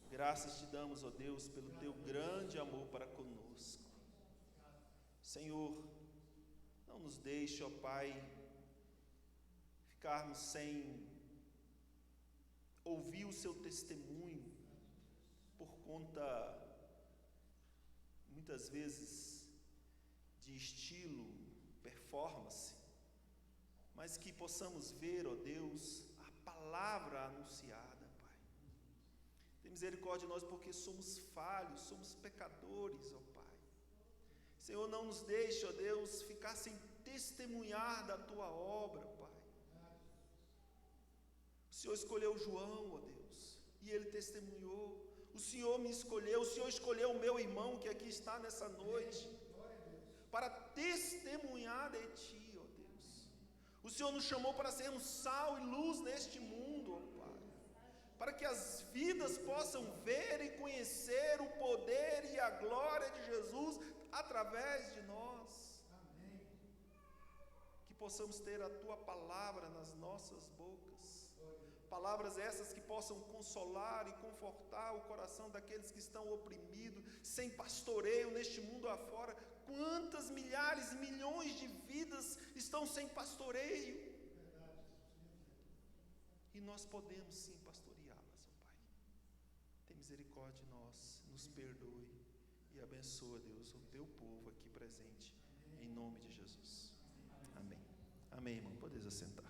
Graças te damos, ó Deus, pelo teu grande amor para conosco. Senhor, não nos deixe, ó Pai, ficarmos sem ouvir o seu testemunho por conta, muitas vezes, de estilo, performance, mas que possamos ver, ó Deus, a palavra anunciada. Tem misericórdia de nós porque somos falhos, somos pecadores, ó Pai. Senhor, não nos deixe, ó Deus, ficar sem testemunhar da tua obra, Pai. O Senhor escolheu João, ó Deus, e ele testemunhou. O Senhor me escolheu, o Senhor escolheu o meu irmão que aqui está nessa noite, para testemunhar de ti, ó Deus. O Senhor nos chamou para sermos sal e luz neste mundo, ó Pai, para que as vidas possam ver e conhecer o poder e a glória de Jesus através de nós. Amém. Que possamos ter a tua palavra nas nossas bocas. Palavras essas que possam consolar e confortar o coração daqueles que estão oprimidos, sem pastoreio neste mundo afora. Quantas milhares e milhões de vidas estão sem pastoreio? E nós podemos sim pastoreá-las, ó Pai. Tem misericórdia de nós, nos perdoe e abençoa, Deus, o teu povo aqui presente, em nome de Jesus. Amém. Amém, irmão. Podeis assentar.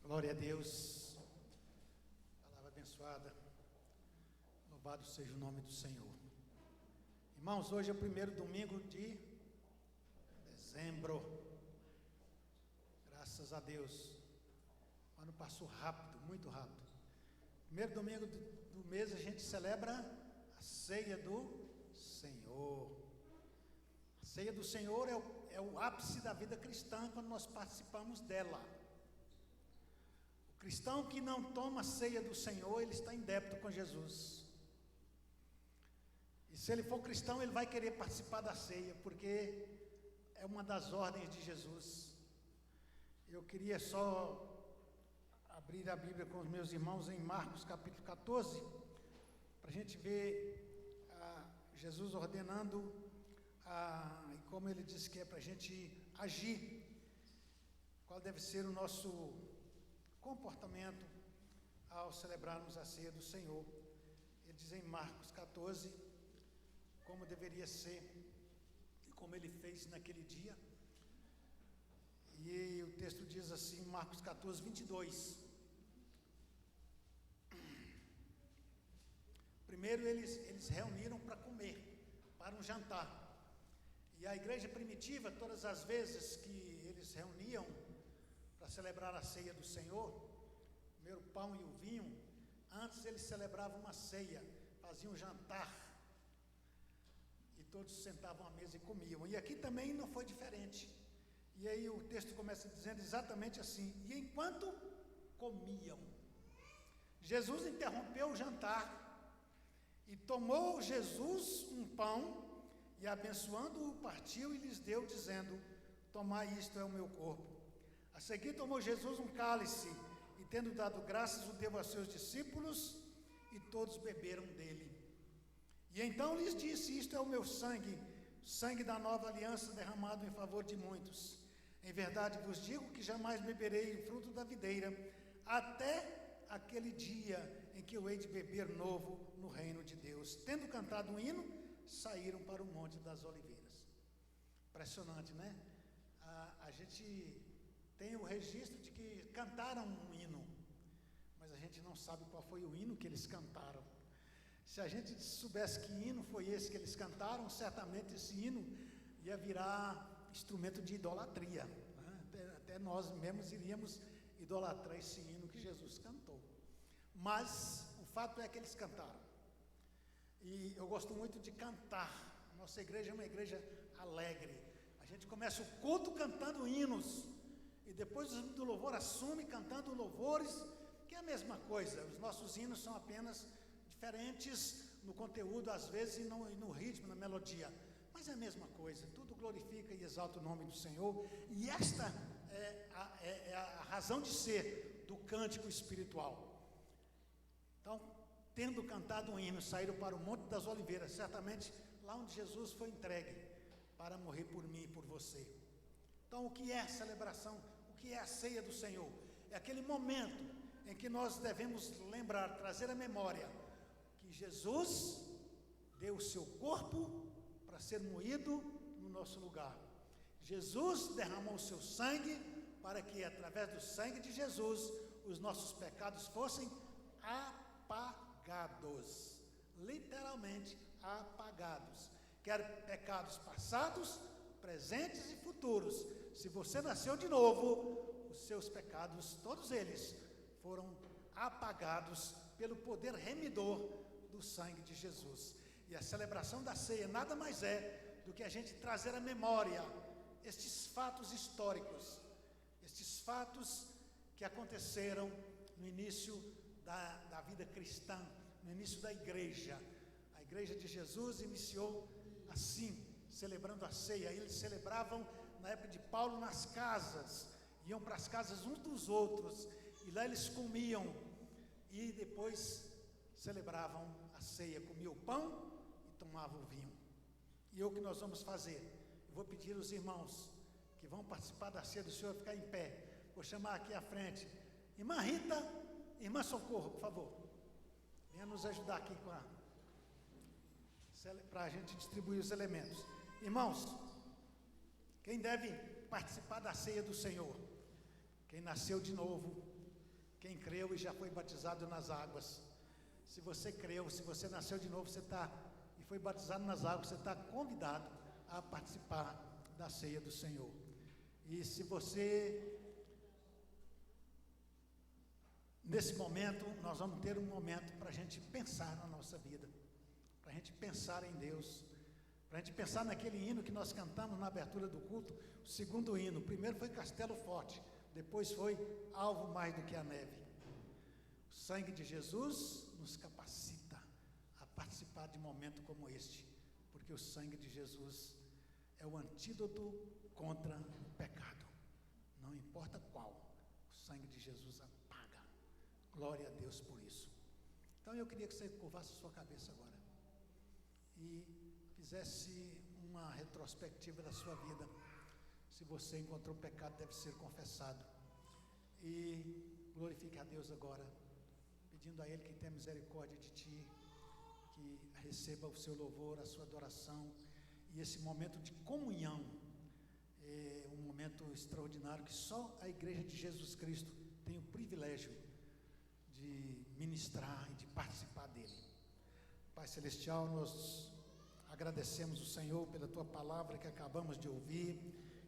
Glória a Deus, palavra abençoada, louvado seja o nome do Senhor. Irmãos, hoje é o primeiro domingo de dezembro, graças a Deus, o ano passou rápido, muito rápido. Primeiro domingo do mês a gente celebra a ceia do Senhor. A ceia do Senhor é o ápice da vida cristã quando nós participamos dela. Cristão que não toma a ceia do Senhor, ele está em débito com Jesus. E se ele for cristão, ele vai querer participar da ceia, porque é uma das ordens de Jesus. Eu queria só abrir a Bíblia com os meus irmãos em Marcos capítulo 14, para a gente ver Jesus ordenando, e como ele disse que é para a gente agir, qual deve ser o nosso comportamento ao celebrarmos a ceia do Senhor. Ele diz em Marcos 14 como deveria ser e como ele fez naquele dia. E o texto diz assim, Marcos 14, 22. Primeiro eles reuniram para comer, para um jantar. E a igreja primitiva, todas as vezes que eles reuniam para celebrar a ceia do Senhor, comer o pão e o vinho, antes eles celebravam uma ceia, faziam um jantar, e todos sentavam à mesa e comiam. E aqui também não foi diferente. E aí o texto começa dizendo exatamente assim, e enquanto comiam, Jesus interrompeu o jantar, e tomou Jesus um pão, e abençoando-o, partiu e lhes deu, dizendo, tomai, isto é o meu corpo. A seguir tomou Jesus um cálice, e tendo dado graças, o deu a seus discípulos, e todos beberam dele. E então lhes disse, isto é o meu sangue, sangue da nova aliança derramado em favor de muitos. Em verdade vos digo que jamais beberei o fruto da videira, até aquele dia em que eu hei de beber novo no reino de Deus. Tendo cantado um hino, saíram para o Monte das Oliveiras. Impressionante, né? A gente tem o registro de que cantaram um hino, mas a gente não sabe qual foi o hino que eles cantaram. Se a gente soubesse que hino foi esse que eles cantaram, certamente esse hino ia virar instrumento de idolatria, né? Até nós mesmos iríamos idolatrar esse hino que Jesus cantou. Mas o fato é que eles cantaram. E eu gosto muito de cantar. Nossa igreja é uma igreja alegre. A gente começa o culto cantando hinos, e depois do louvor assume cantando louvores, que é a mesma coisa. Os nossos hinos são apenas diferentes no conteúdo, às vezes, e no ritmo, na melodia. Mas é a mesma coisa, tudo glorifica e exalta o nome do Senhor. E esta é a razão de ser do cântico espiritual. Então, tendo cantado um hino, saíram para o Monte das Oliveiras, certamente lá onde Jesus foi entregue para morrer por mim e por você. Então, o que é a celebração? O que é a ceia do Senhor? É aquele momento em que nós devemos lembrar, trazer à memória que Jesus deu o seu corpo para ser moído no nosso lugar. Jesus derramou o seu sangue para que, através do sangue de Jesus, os nossos pecados fossem apagados. Literalmente apagados. Quer pecados passados, presentes e futuros. Se você nasceu de novo, os seus pecados, todos eles, foram apagados pelo poder remidor do sangue de Jesus. E a celebração da ceia nada mais é do que a gente trazer à memória estes fatos históricos, estes fatos que aconteceram no início da vida cristã, no início da igreja. A igreja de Jesus iniciou assim, celebrando a ceia. Eles celebravam na época de Paulo nas casas, iam para as casas uns dos outros, e lá eles comiam, e depois celebravam a ceia, comiam o pão e tomavam o vinho. E é o que nós vamos fazer. Eu vou pedir aos irmãos que vão participar da ceia do Senhor a ficar em pé. Vou chamar aqui à frente irmã Rita, irmã Socorro, por favor. Venha nos ajudar aqui para a gente distribuir os elementos. Irmãos, quem deve participar da ceia do Senhor? Quem nasceu de novo, quem creu e já foi batizado nas águas. Se você creu, se você nasceu de novo, e foi batizado nas águas, você está convidado a participar da ceia do Senhor. E se você, nesse momento, nós vamos ter um momento para a gente pensar na nossa vida, para a gente pensar em Deus, para a gente pensar naquele hino que nós cantamos na abertura do culto, o segundo hino. O primeiro foi Castelo Forte, depois foi Alvo Mais do que a Neve. O sangue de Jesus nos capacita a participar de um momento como este, porque o sangue de Jesus é o antídoto contra o pecado. Não importa qual, o sangue de Jesus apaga. Glória a Deus por isso. Então eu queria que você curvasse a sua cabeça agora e fizesse uma retrospectiva da sua vida. Se você encontrou pecado, deve ser confessado. E glorifique a Deus agora, pedindo a Ele que tenha misericórdia de ti, que receba o seu louvor, a sua adoração. E esse momento de comunhão é um momento extraordinário que só a Igreja de Jesus Cristo tem o privilégio de ministrar e de participar dele. Pai Celestial, nós agradecemos o Senhor pela Tua palavra que acabamos de ouvir,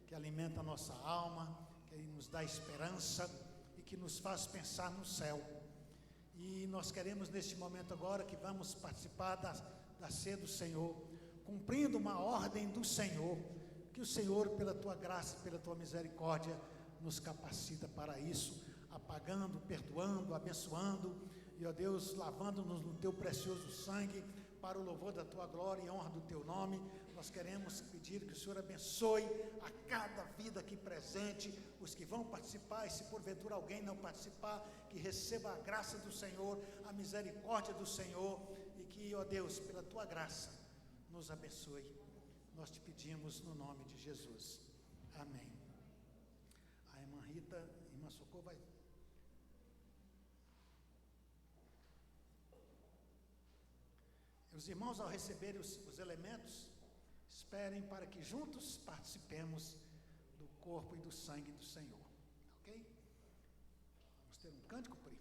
que alimenta a nossa alma, que nos dá esperança e que nos faz pensar no céu. E nós queremos neste momento agora que vamos participar da ceia do Senhor, cumprindo uma ordem do Senhor, que o Senhor, pela Tua graça, pela Tua misericórdia, nos capacita para isso, apagando, perdoando, abençoando, e ó Deus, lavando-nos no Teu precioso sangue, para o louvor da Tua glória e honra do Teu nome. Nós queremos pedir que o Senhor abençoe a cada vida aqui presente, os que vão participar, e se porventura alguém não participar, que receba a graça do Senhor, a misericórdia do Senhor, e que, ó Deus, pela Tua graça, nos abençoe. Nós te pedimos no nome de Jesus. Amém. A irmã Rita, irmã Socorro vai... Os irmãos, ao receberem os elementos, esperem para que juntos participemos do corpo e do sangue do Senhor. Ok? Vamos ter um cântico, Pri.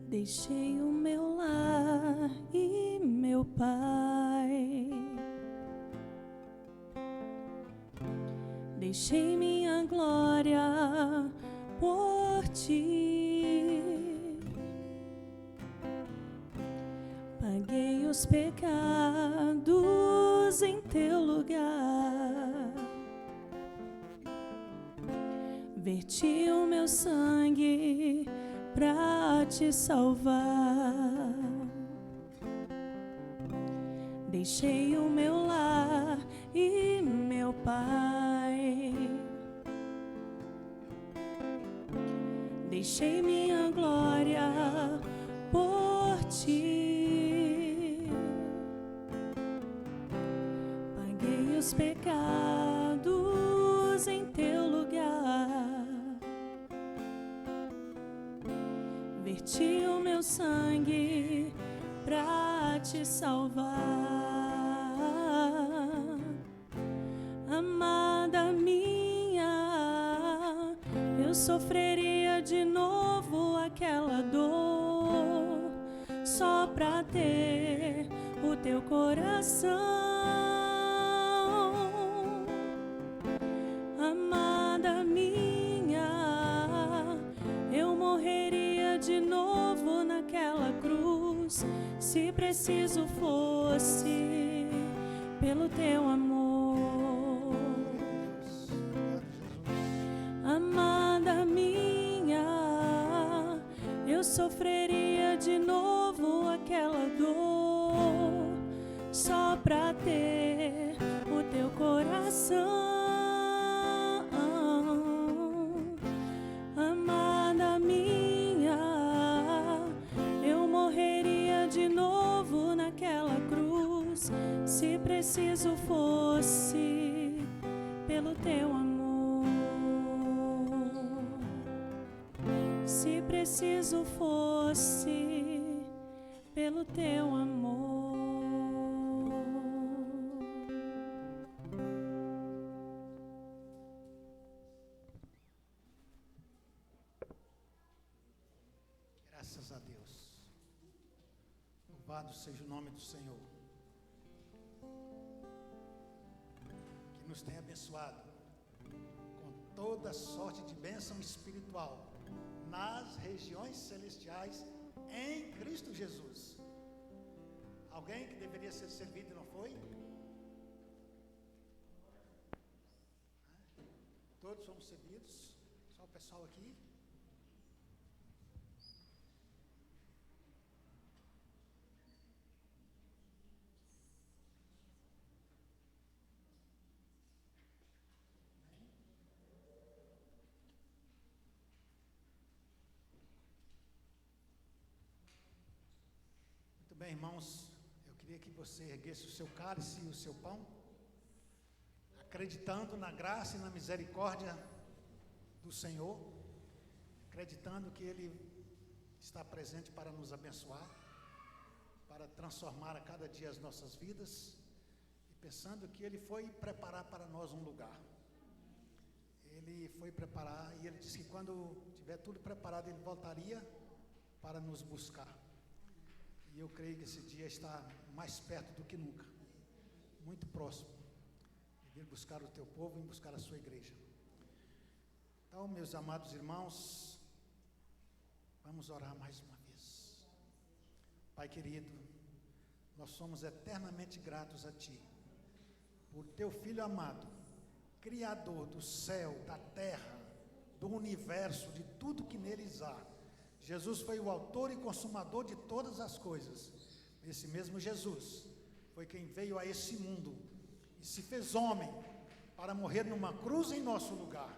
Deixei o meu lar e meu pai, deixei minha glória por ti, paguei os pecados em teu lugar, verti o meu sangue pra te salvar. Deixei o meu lar e meu pai, deixei minha glória por ti. Paguei os pecados em teu lugar, verti o meu sangue pra te salvar. Amada minha, eu sofreria de novo aquela dor só pra ter o teu coração. Amada minha, eu morreria de novo naquela cruz, se preciso fosse, pelo teu amor. Amada minha, eu sofreria de novo aquela dor só pra ter o teu coração. Amada minha, eu morreria de novo naquela cruz, se preciso fosse, pelo teu amor. Se preciso fosse, pelo teu amor. Graças a Deus. Louvado seja o nome do Senhor, que nos tem abençoado com toda sorte de bênção espiritual nas regiões celestiais em Cristo Jesus. Alguém que deveria ser servido e não foi? Todos fomos servidos, só o pessoal aqui. Muito bem, irmãos, eu queria que você erguesse o seu cálice e o seu pão, acreditando na graça e na misericórdia do Senhor, acreditando que Ele está presente para nos abençoar, para transformar a cada dia as nossas vidas, e pensando que Ele foi preparar para nós um lugar. Ele foi preparar, e Ele disse que quando tiver tudo preparado, Ele voltaria para nos buscar. E eu creio que esse dia está mais perto do que nunca, muito próximo, de vir buscar o teu povo e buscar a sua igreja. Então, meus amados irmãos, vamos orar mais uma vez. Pai querido, nós somos eternamente gratos a Ti, por Teu Filho amado, Criador do céu, da terra, do universo, de tudo que neles há. Jesus foi o autor e consumador de todas as coisas. Esse mesmo Jesus foi quem veio a esse mundo e se fez homem para morrer numa cruz em nosso lugar.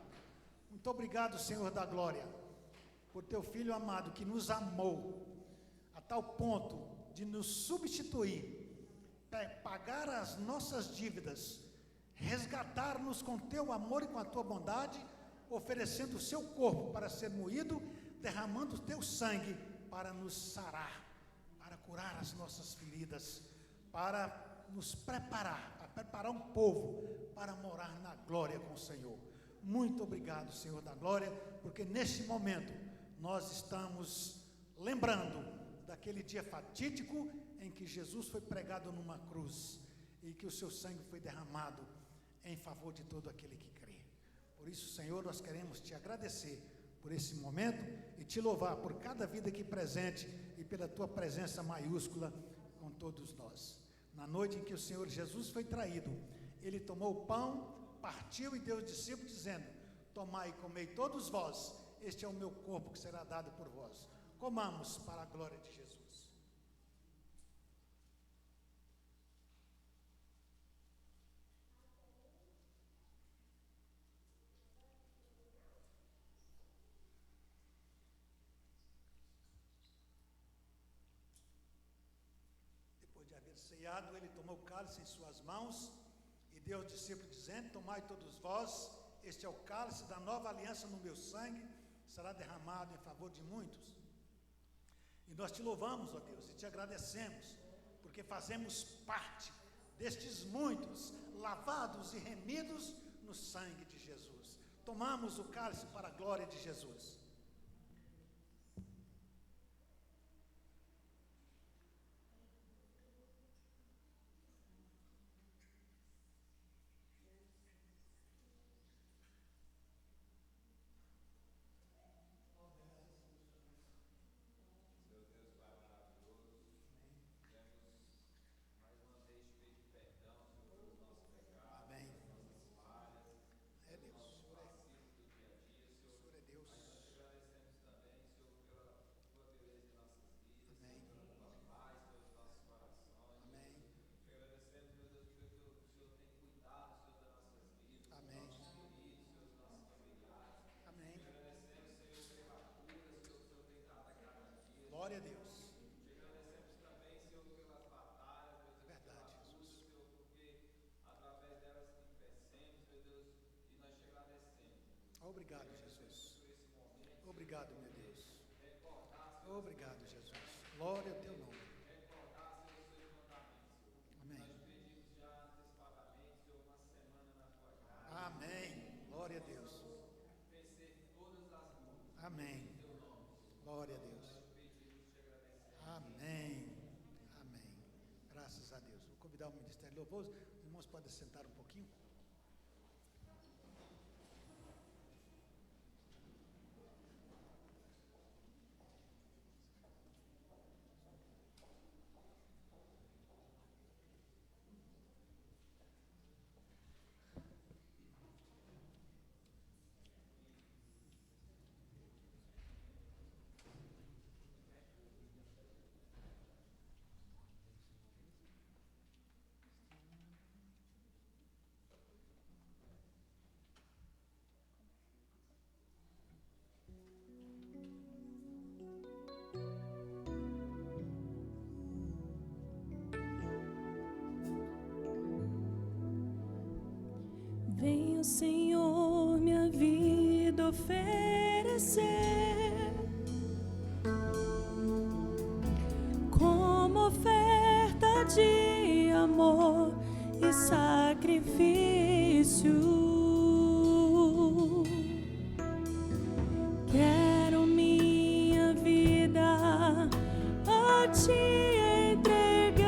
Muito obrigado, Senhor da glória, por teu Filho amado que nos amou a tal ponto de nos substituir, pagar as nossas dívidas, resgatar-nos com teu amor e com a tua bondade, oferecendo o seu corpo para ser moído, derramando o teu sangue para nos sarar, para curar as nossas feridas, para nos preparar, para preparar um povo para morar na glória com o Senhor. Muito obrigado, Senhor da glória, porque neste momento nós estamos lembrando daquele dia fatídico em que Jesus foi pregado numa cruz e que o seu sangue foi derramado em favor de todo aquele que crê. Por isso, Senhor, nós queremos te agradecer por esse momento e te louvar por cada vida aqui presente e pela tua presença maiúscula com todos nós. Na noite em que o Senhor Jesus foi traído, ele tomou o pão, partiu e deu aos discípulos dizendo: tomai e comei todos vós, este é o meu corpo que será dado por vós. Comamos para a glória de Jesus. ceado, ele tomou o cálice em suas mãos e deu aos discípulos, dizendo: tomai todos vós, este é o cálice da nova aliança no meu sangue, será derramado em favor de muitos. E nós te louvamos, ó Deus, e te agradecemos, porque fazemos parte destes muitos, lavados e remidos no sangue de Jesus. Tomamos o cálice para a glória de Jesus. Glória a Deus. Te agradecemos também, Senhor, pelas batalhas, Deus, Verdade, pelas lutas, Jesus. Senhor, porque através delas que vencemos, meu Deus, e nós te agradecemos. Obrigado, Jesus. Obrigado, meu Deus. Obrigado, Jesus. Glória ao teu nome. Recordar, Senhor, os seus mandamentos, Senhor. Amém. Nós pedimos já antecipadamente, Senhor, uma semana na tua casa. Amém. Glória a Deus. Vencer todas as lutas. Amém. Em teu nome, Senhor. Glória a Deus. Nós pedimos, te agradecemos. Amém. Amém. Graças a Deus. Vou convidar o Ministério de Louvor. Os irmãos podem sentar um pouquinho. Venho, Senhor, minha vida oferecer como oferta de amor e sacrifício. Quero minha vida a ti entregar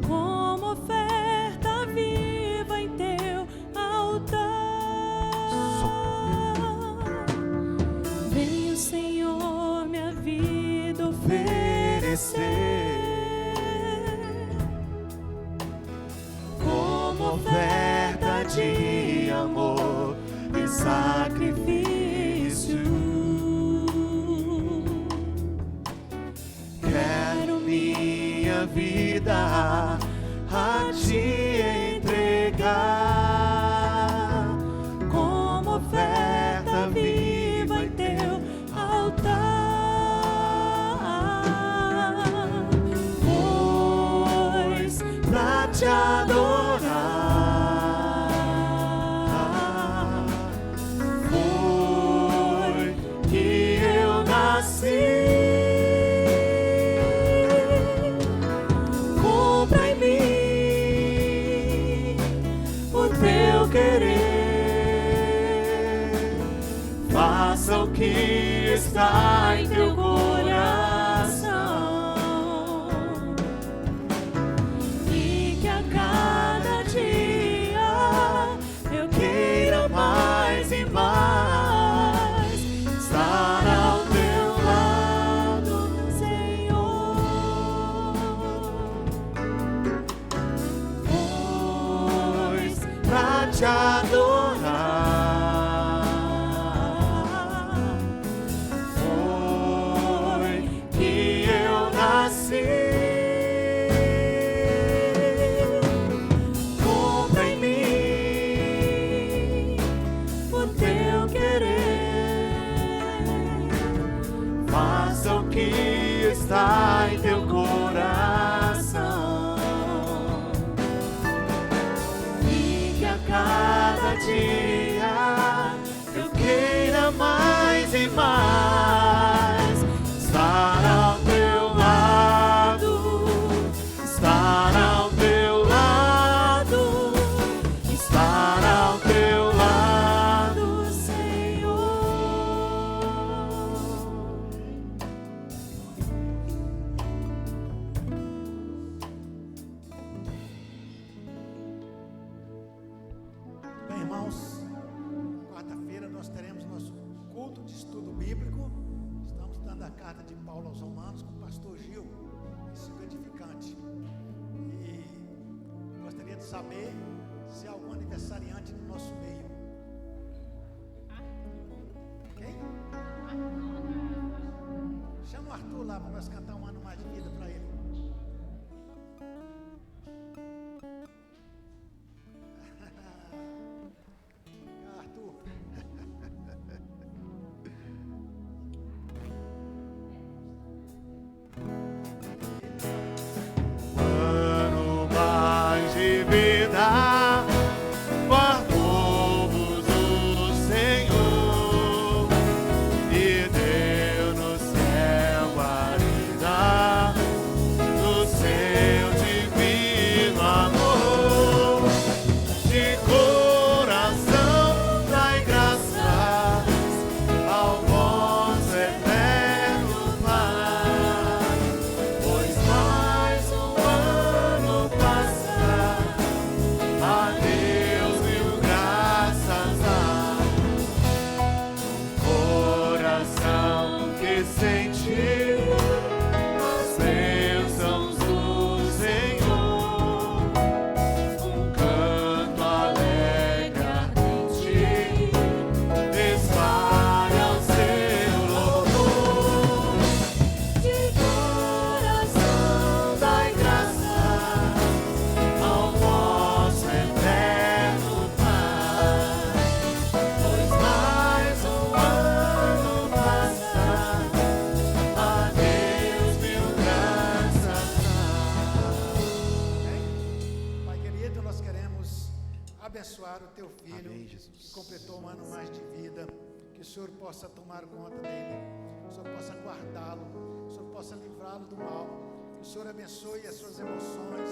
como oferta viva em teu altar. Venho, Senhor, minha vida oferecer como oferta de amor e sacrifício. Quero minha vida a ti entregar como oferta viva em teu altar, pois pra te adorar foi que eu nasci. Cumpra em mim o teu querer, faça o que está em teu coração, e que a cada dia eu queira mais e mais estar ao teu lado, Senhor, pois pra te adorar foi que eu nasci. Cumpra em mim o teu querer, faça o que está em teu coração, dia eu queira mais e mais estar ao teu lado, estar ao teu lado, estar ao teu lado, Senhor. Bem, irmãos, quarta-feira nós teremos nosso culto de estudo bíblico. Estamos dando a carta de Paulo aos Romanos com o pastor Gil, ensino edificante. E gostaria de saber se há algum aniversariante no nosso meio. Quem? Chama o Arthur lá para nós cantar um ano mais de vida para ele. Arthur. Ano mais de vida, guardou-vos o Senhor e deu no céu guarida do seu divino amor. De coração dai graças ao vosso eterno Pai, pois mais um ano passa, a Deus mil graças dá. Coração que sentiu as bênçãos do Senhor, um canto alegre ardente espalha o seu louvor. De coração dai graças ao vosso eterno Pai, pois mais um ano passa, a Deus mil graças dá. Pai querido, nós queremos abençoar o teu filho, Amém, Jesus. que completou um ano mais de vida, que o Senhor possa tomar conta dele, que o Senhor possa guardá-lo, que o Senhor possa livrá-lo do mal, que o Senhor abençoe as suas emoções,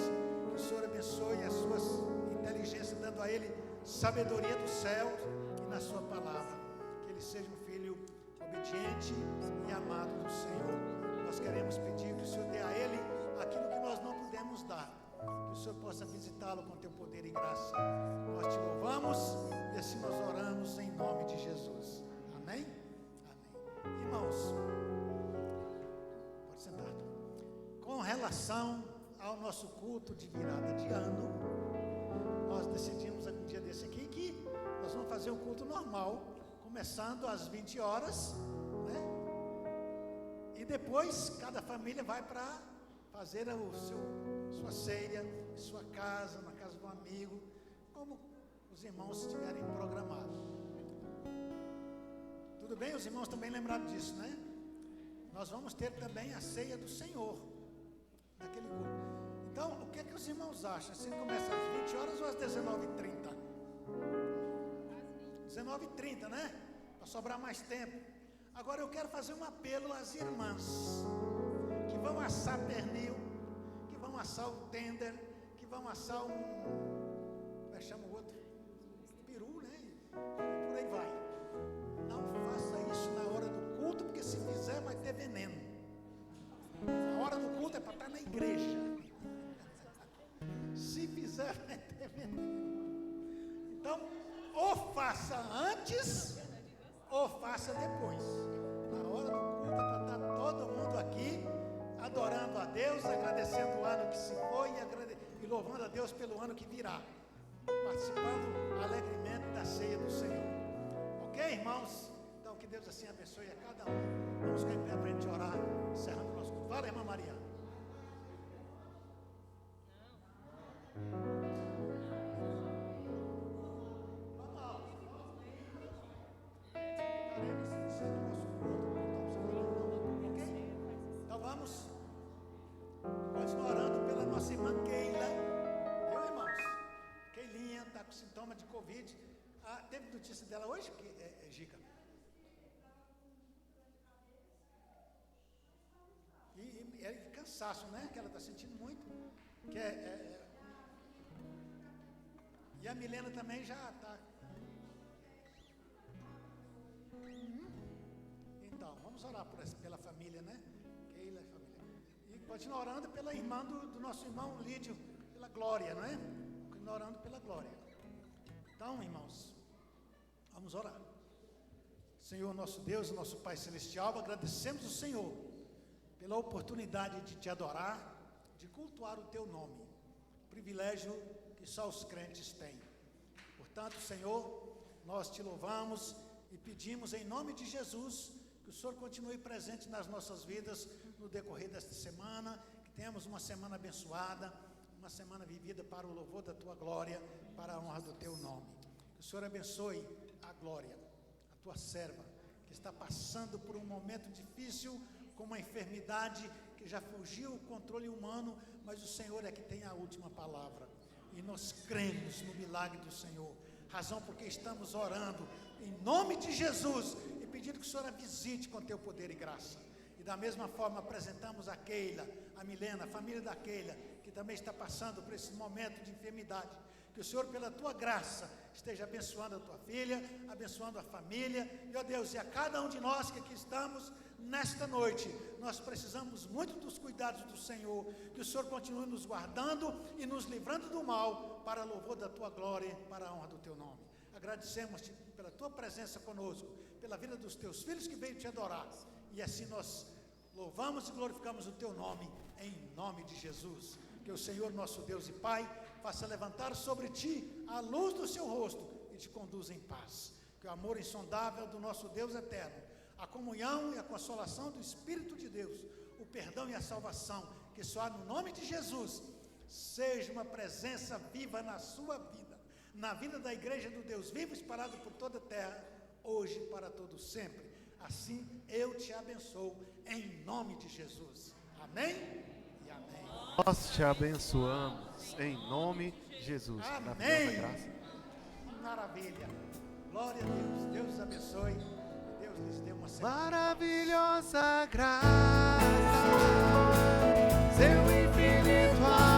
que o Senhor abençoe as suas inteligências, dando a ele sabedoria do céu e na sua palavra, que ele seja um filho obediente e amado do Senhor. Nós queremos pedir que o Senhor dê a ele aquilo que nós não pudemos dar, que o Senhor possa visitá-lo com teu poder e graça. Nós te louvamos e assim nós oramos em nome de Jesus. Amém? Amém. Irmãos, pode sentar. Com relação ao nosso culto de virada de ano, nós decidimos algum dia desse aqui que nós vamos fazer um culto normal, começando às 20 horas, né? E depois cada família vai para fazer sua ceia, em sua casa, na casa de um amigo, como os irmãos estiverem programados. Tudo bem? Os irmãos também lembraram disso, né? Nós vamos ter também a ceia do Senhor naquele culto. Então, o que é que os irmãos acham? Se começa às 20 horas ou às 19h30? 19h30, né? Para sobrar mais tempo. Agora eu quero fazer um apelo às irmãs que vão assar pernil, que vão assar o tender, que vão assar como é que chama o outro? Peru, né? Por aí vai. Não faça isso na hora do culto, porque se fizer vai ter veneno. A hora do culto é para estar na igreja. Se fizer vai ter veneno. Então, ou faça antes, ou faça depois. Na hora do culto é para estar todo mundo aqui adorando a Deus, agradecendo o ano que se foi e louvando a Deus pelo ano que virá, participando alegremente da ceia do Senhor. Ok, irmãos? Então que Deus assim abençoe a cada um. Vamos ficar em pé para a gente orar, encerrando o nosso culto. Fala, irmã Maria. Então vamos continuar orando pela nossa irmã Keila, viu, irmãos? Keilinha está com sintoma de Covid. Teve notícia dela hoje, Gica? E cansaço, né? Que ela está sentindo muito. E a Milena também já está. Então, vamos orar pela família, né? Keila, família. E continuar orando pela irmã do nosso irmão Lídio, pela Glória, não é? Continuar orando pela Glória. Então, irmãos, vamos orar. Senhor, nosso Deus, nosso Pai Celestial, agradecemos o Senhor pela oportunidade de te adorar, de cultuar o teu nome, privilégio que só os crentes têm. Portanto, Senhor, nós te louvamos e pedimos em nome de Jesus que o Senhor continue presente nas nossas vidas no decorrer desta semana, que tenhamos uma semana abençoada, uma semana vivida para o louvor da tua glória, para a honra do teu nome. Que o Senhor abençoe a Glória, a tua serva, que está passando por um momento difícil, com uma enfermidade que já fugiu o controle humano, mas o Senhor é que tem a última palavra. E nós cremos no milagre do Senhor, razão porque estamos orando em nome de Jesus e pedindo que o Senhor a visite com teu poder e graça. E da mesma forma apresentamos a Keila, a Milena, a família da Keila, que também está passando por esse momento de enfermidade. Que o Senhor, pela tua graça, esteja abençoando a tua filha, abençoando a família, e ó Deus, e a cada um de nós que aqui estamos nesta noite, nós precisamos muito dos cuidados do Senhor, que o Senhor continue nos guardando e nos livrando do mal, para louvor da tua glória, para a honra do teu nome. Agradecemos-te pela tua presença conosco, pela vida dos teus filhos que veio te adorar, e assim nós louvamos e glorificamos o teu nome, em nome de Jesus. Que o Senhor, nosso Deus e Pai, faça levantar sobre ti a luz do seu rosto e te conduza em paz. Que o amor insondável do nosso Deus eterno, a comunhão e a consolação do Espírito de Deus, o perdão e a salvação, que só há no nome de Jesus, seja uma presença viva na sua vida, na vida da igreja do Deus vivo, espalhado por toda a terra, hoje e para todo sempre. Assim eu te abençoo, em nome de Jesus. Amém e amém. Nós te abençoamos, em nome de Jesus. Amém. Graça. Maravilha. Glória a Deus. Deus os abençoe. Deus lhes dê uma semana. Maravilhosa graça, seu infinito amor.